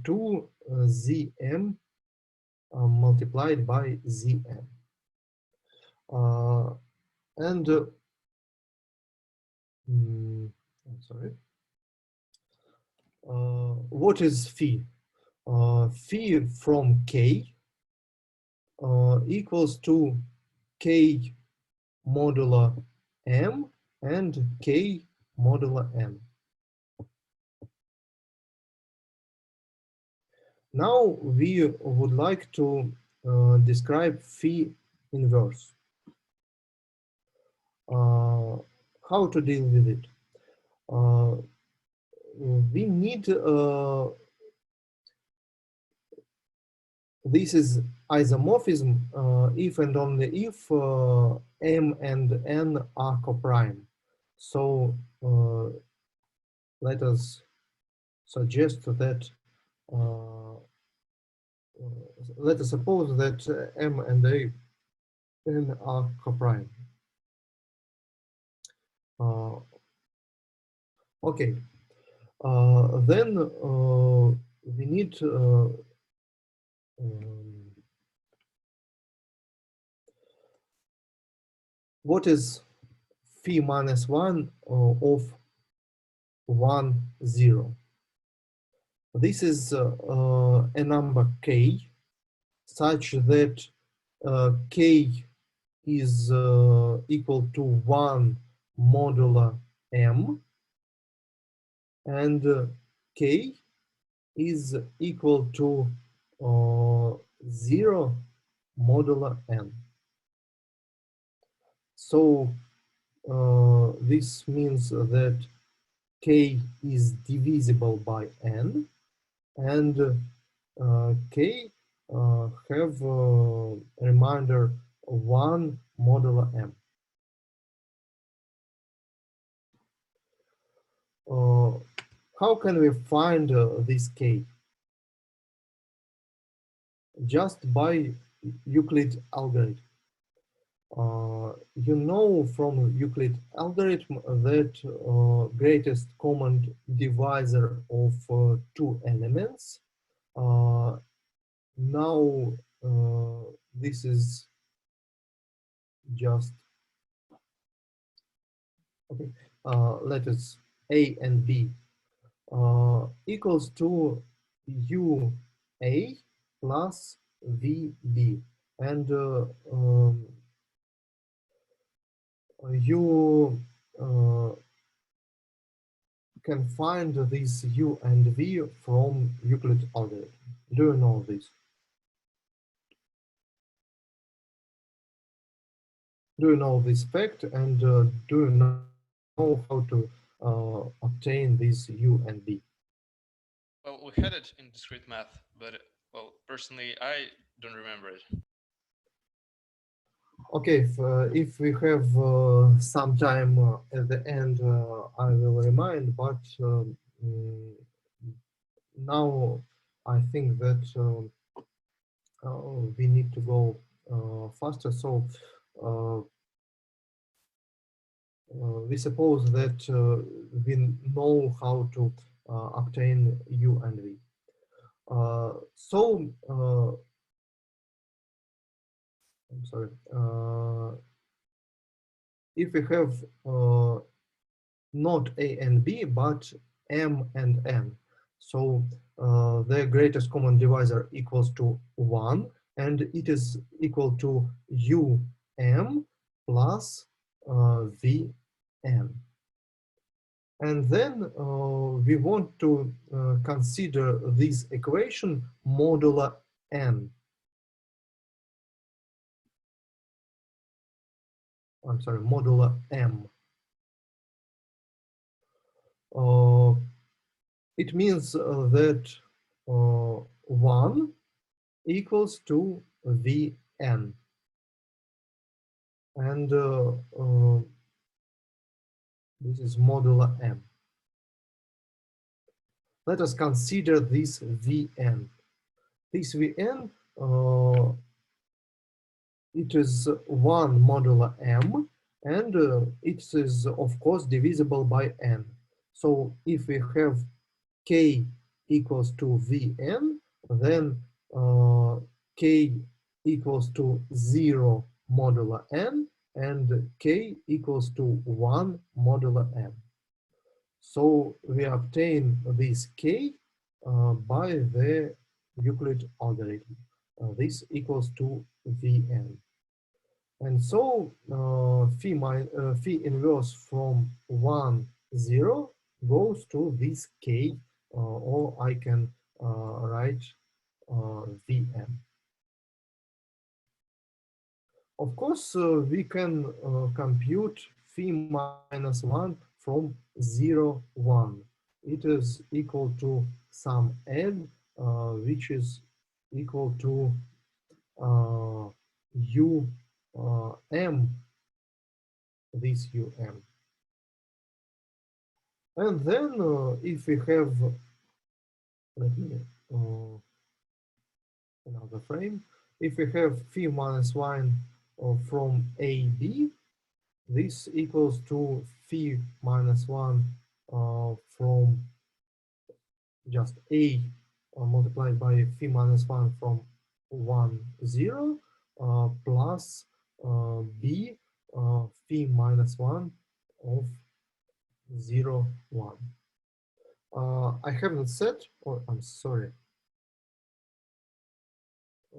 to zm multiplied by zm. And I'm sorry. What is phi? Phi from k equals to k modulo m and k modulo n. Now we would like to describe phi inverse. How to deal with it? We need this is isomorphism if and only if m and n are coprime. So let us suggest that let us suppose that m and n are coprime. Okay, then we need what is phi minus 1 of 1, 0? This is a number k such that k is equal to 1 modulo m, and k is equal to 0 modulo n. So this means that k is divisible by n, and k have remainder 1 modulo m. How can we find this k? Just by Euclid algorithm. You know from Euclid algorithm that greatest common divisor of two elements. Now this is just okay. Letters A and B equals to UA plus VB, and you can find this U and V from Euclid algorithm. Do you know this? Do you know this fact, and do you know how to obtain this U and V? Well, we had it in discrete math, but well, personally, I don't remember it. Okay, if we have some time at the end, I will remind, but now I think that we need to go faster. So we suppose that we know how to obtain U and V. I'm sorry. If we have not A and B, but M and N, so their greatest common divisor equals to 1, and it is equal to UM plus Vn. And then we want to consider this equation modulo n. I'm sorry, modulo m. It means that 1 equals to Vn. And this is modulo m. Let us consider this Vn. This Vn, it is 1 modulo m, and it is, of course, divisible by n. So if we have k equals to Vn, then k equals to 0 modulo n, and k equals to 1 modulo m. So we obtain this k by the Euclid algorithm. This equals to Vn. And so phi inverse from 1, 0 goes to this k, or I can write Vn. Of course, we can compute phi minus 1 from 0, 1. It is equal to some n, which is equal to m, this um. And then if we have, let me another frame, if we have phi minus 1 from AB, this equals to phi minus 1 from just A multiplied by phi minus 1 from 1, 0 plus B phi minus 1 of 0, 1. I haven't said, or I'm sorry.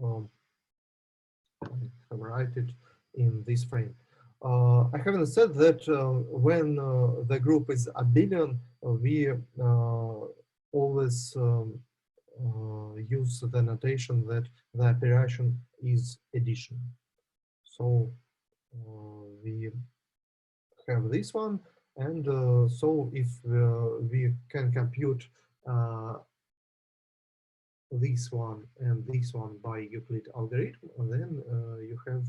I have write it in this frame. I haven't said that when the group is abelian, we always use the notation that the operation is addition. So we have this one, and so if we can compute this one and this one by Euclid algorithm, then you have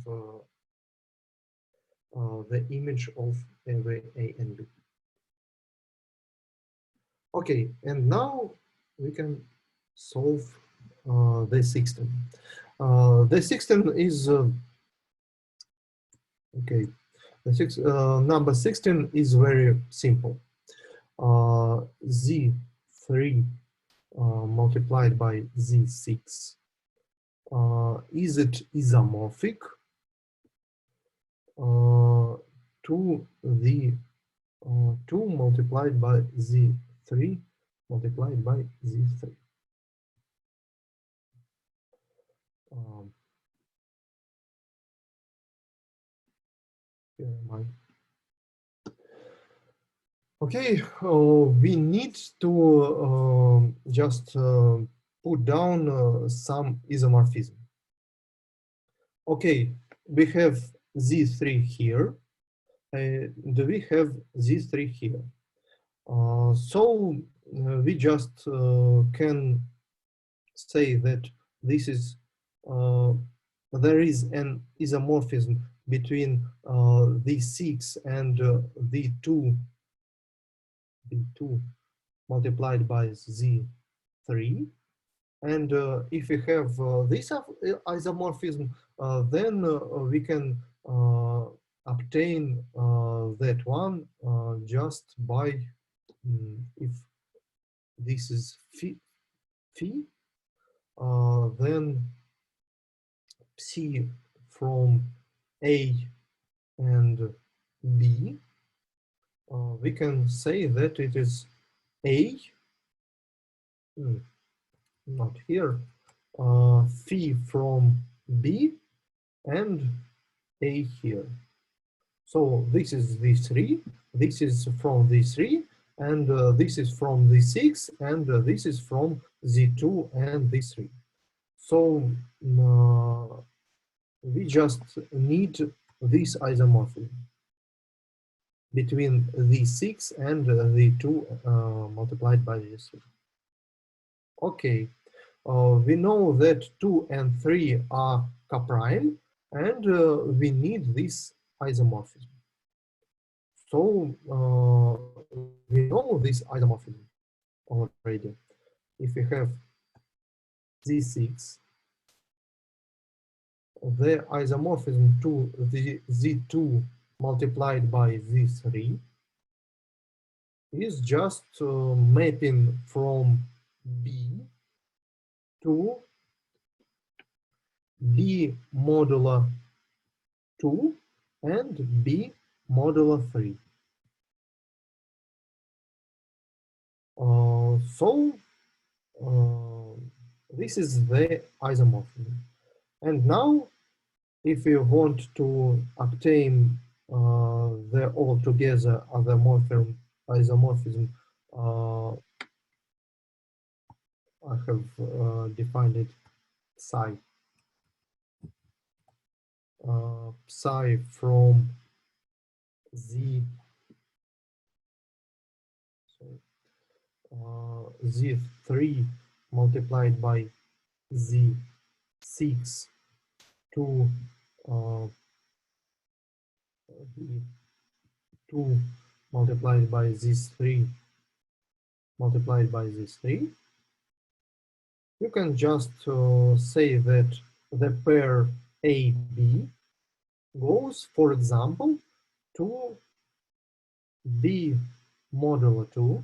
the image of every A and B. Okay, and now we can solve the system. The system is okay. The number 16 is very simple. Z3 multiplied by Z6. Is it isomorphic to the 2 multiplied by Z3 multiplied by Z3? Here am I. Okay, we need to just put down some isomorphism. Okay, we have Z3 here. Do we have Z3 here? So we just can say that this is there is an isomorphism between the6 and the2 multiplied by Z3. And if we have this isomorphism, then we can obtain that one just by, if this is phi, then psi from A and B, we can say that it is A, not here, phi from B and A here. So this is V3, this is from V3, and this is from V6, and this is from Z2 and V3. So we just need this isomorphism between V6 and V2 multiplied by V3. Okay, we know that 2 and 3 are coprime, and we need this isomorphism. So we know this isomorphism already. If we have Z6, the isomorphism to the Z2 multiplied by Z3 is just mapping from B to B modulo 2 and B modulo 3. So this is the isomorphism. And now, if we want to obtain the altogether isomorphism, I have defined it psi. Psi from Z, Z3 multiplied by Z6 to Z2 multiplied by Z3 multiplied by Z3. You can just say that the pair AB goes, for example, to B modulo 2,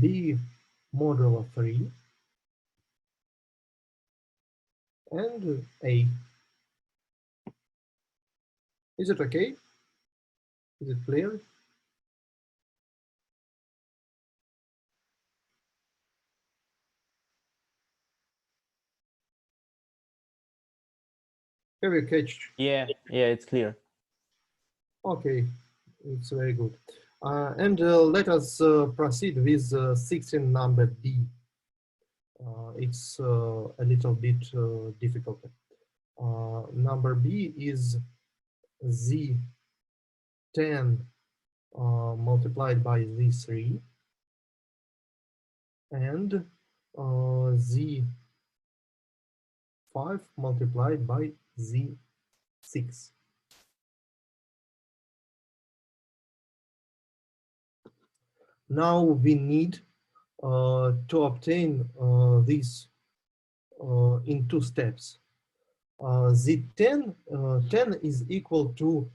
B modulo 3, and A. Is it okay? Is it clear? Have you catch? Yeah, it's clear. Okay, it's very good. And let us proceed with 16 number B. It's a little bit difficult. Number B is Z10 multiplied by Z3 and Z5 multiplied by Z6. Now we need to obtain this in two steps. Z10 10 is equal to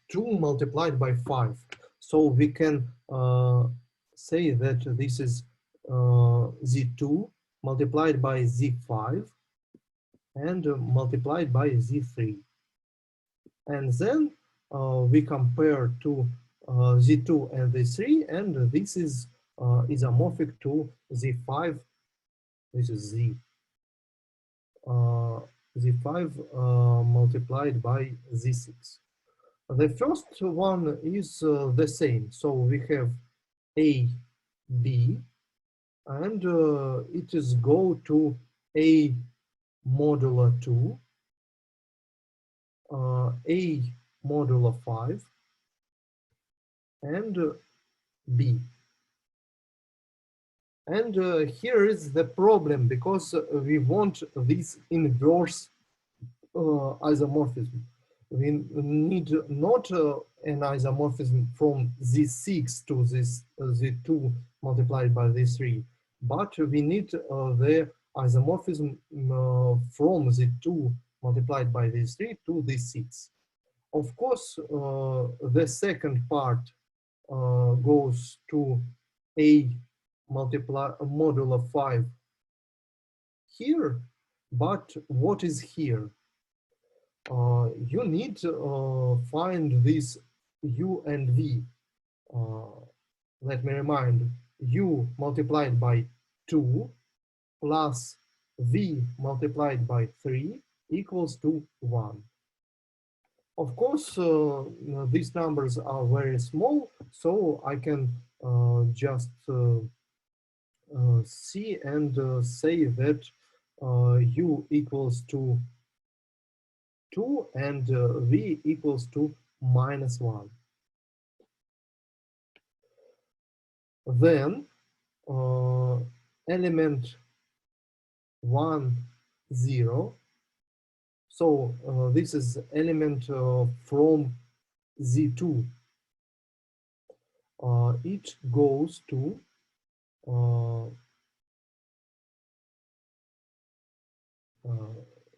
2 multiplied by 5. So we can say that this is Z2 multiplied by Z5 and multiplied by Z3. And then we compare to Z2 and Z3, and this is isomorphic to Z5. This is Z. Z5 multiplied by Z6. The first one is the same. So we have A, B, and it is go to A modulo 2, A modulo 5, and B. And here is the problem, because we want this inverse isomorphism. We need not an isomorphism from Z6 to this Z2 multiplied by Z3, but we need the isomorphism from Z2 multiplied by Z3 to Z6. Of course, the second part goes to A modulo 5 here, but what is here? You need to find this U and V. Let me remind, U multiplied by 2 plus V multiplied by 3 equals to 1. Of course, these numbers are very small, so I can just see and say that U equals to 2 and V equals to -1. Then element 1, 0. So this is element from Z2. It goes to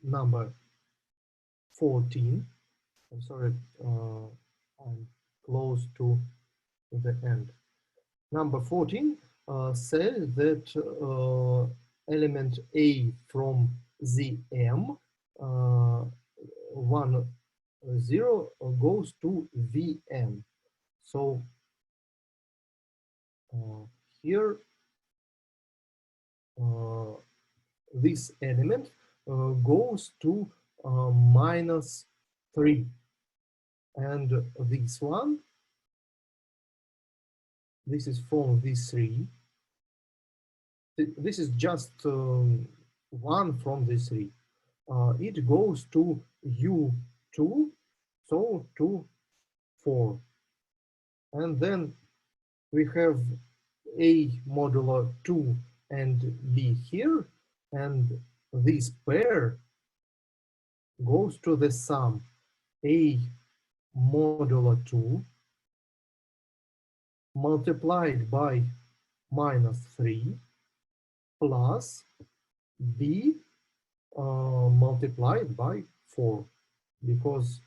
number 14. I'm sorry, I'm close to the end. Number 14 says that element A from ZM 1, 0 goes to Vn. So here this element goes to -3, and this one, this is from this 3. This is just one from this 3. It goes to U2, so to 4. And then we have A modulo 2 and B here, and this pair goes to the sum A modulo 2 multiplied by -3 plus B multiplied by 4, because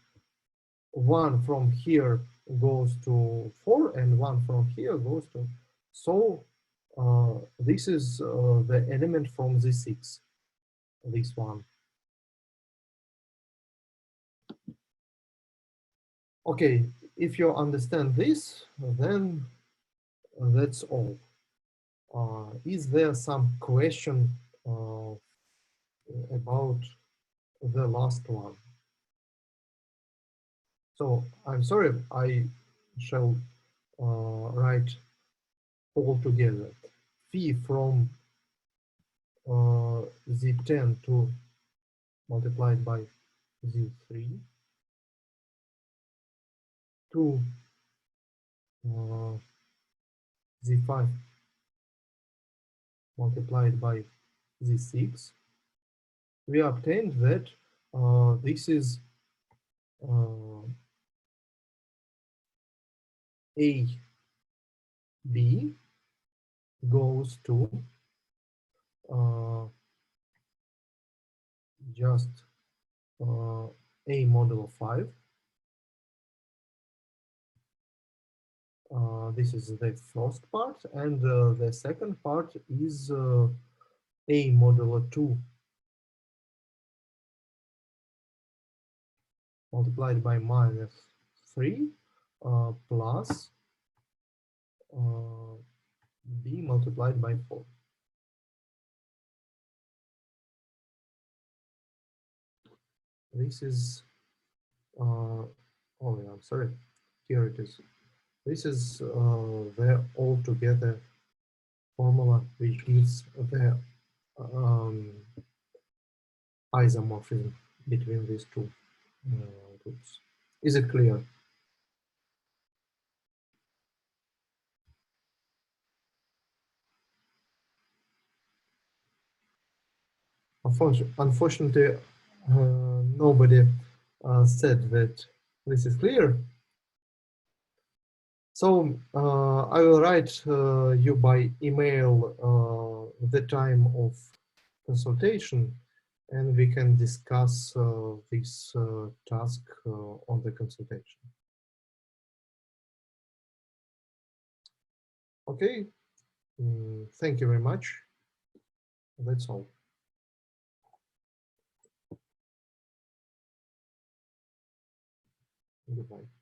1 from here goes to 4 and 1 from here goes to, so this is the element from Z6, this one. Okay, if you understand this, then that's all. Is there some question about the last one. So I'm sorry, I shall write all together. Phi from Z10 to multiplied by Z3 to Z5 multiplied by Z6, we obtained that this is A, B goes to just A modulo 5. This is the first part, and the second part is A modulo 2 multiplied by -3 plus B multiplied by 4. This is, oh yeah, I'm sorry, here it is. This is the altogether formula which gives the isomorphism between these two groups. Is it clear? Unfortunately, nobody said that this is clear. So I will write you by email the time of consultation, and we can discuss this task on the consultation. Okay, thank you very much. That's all. Goodbye.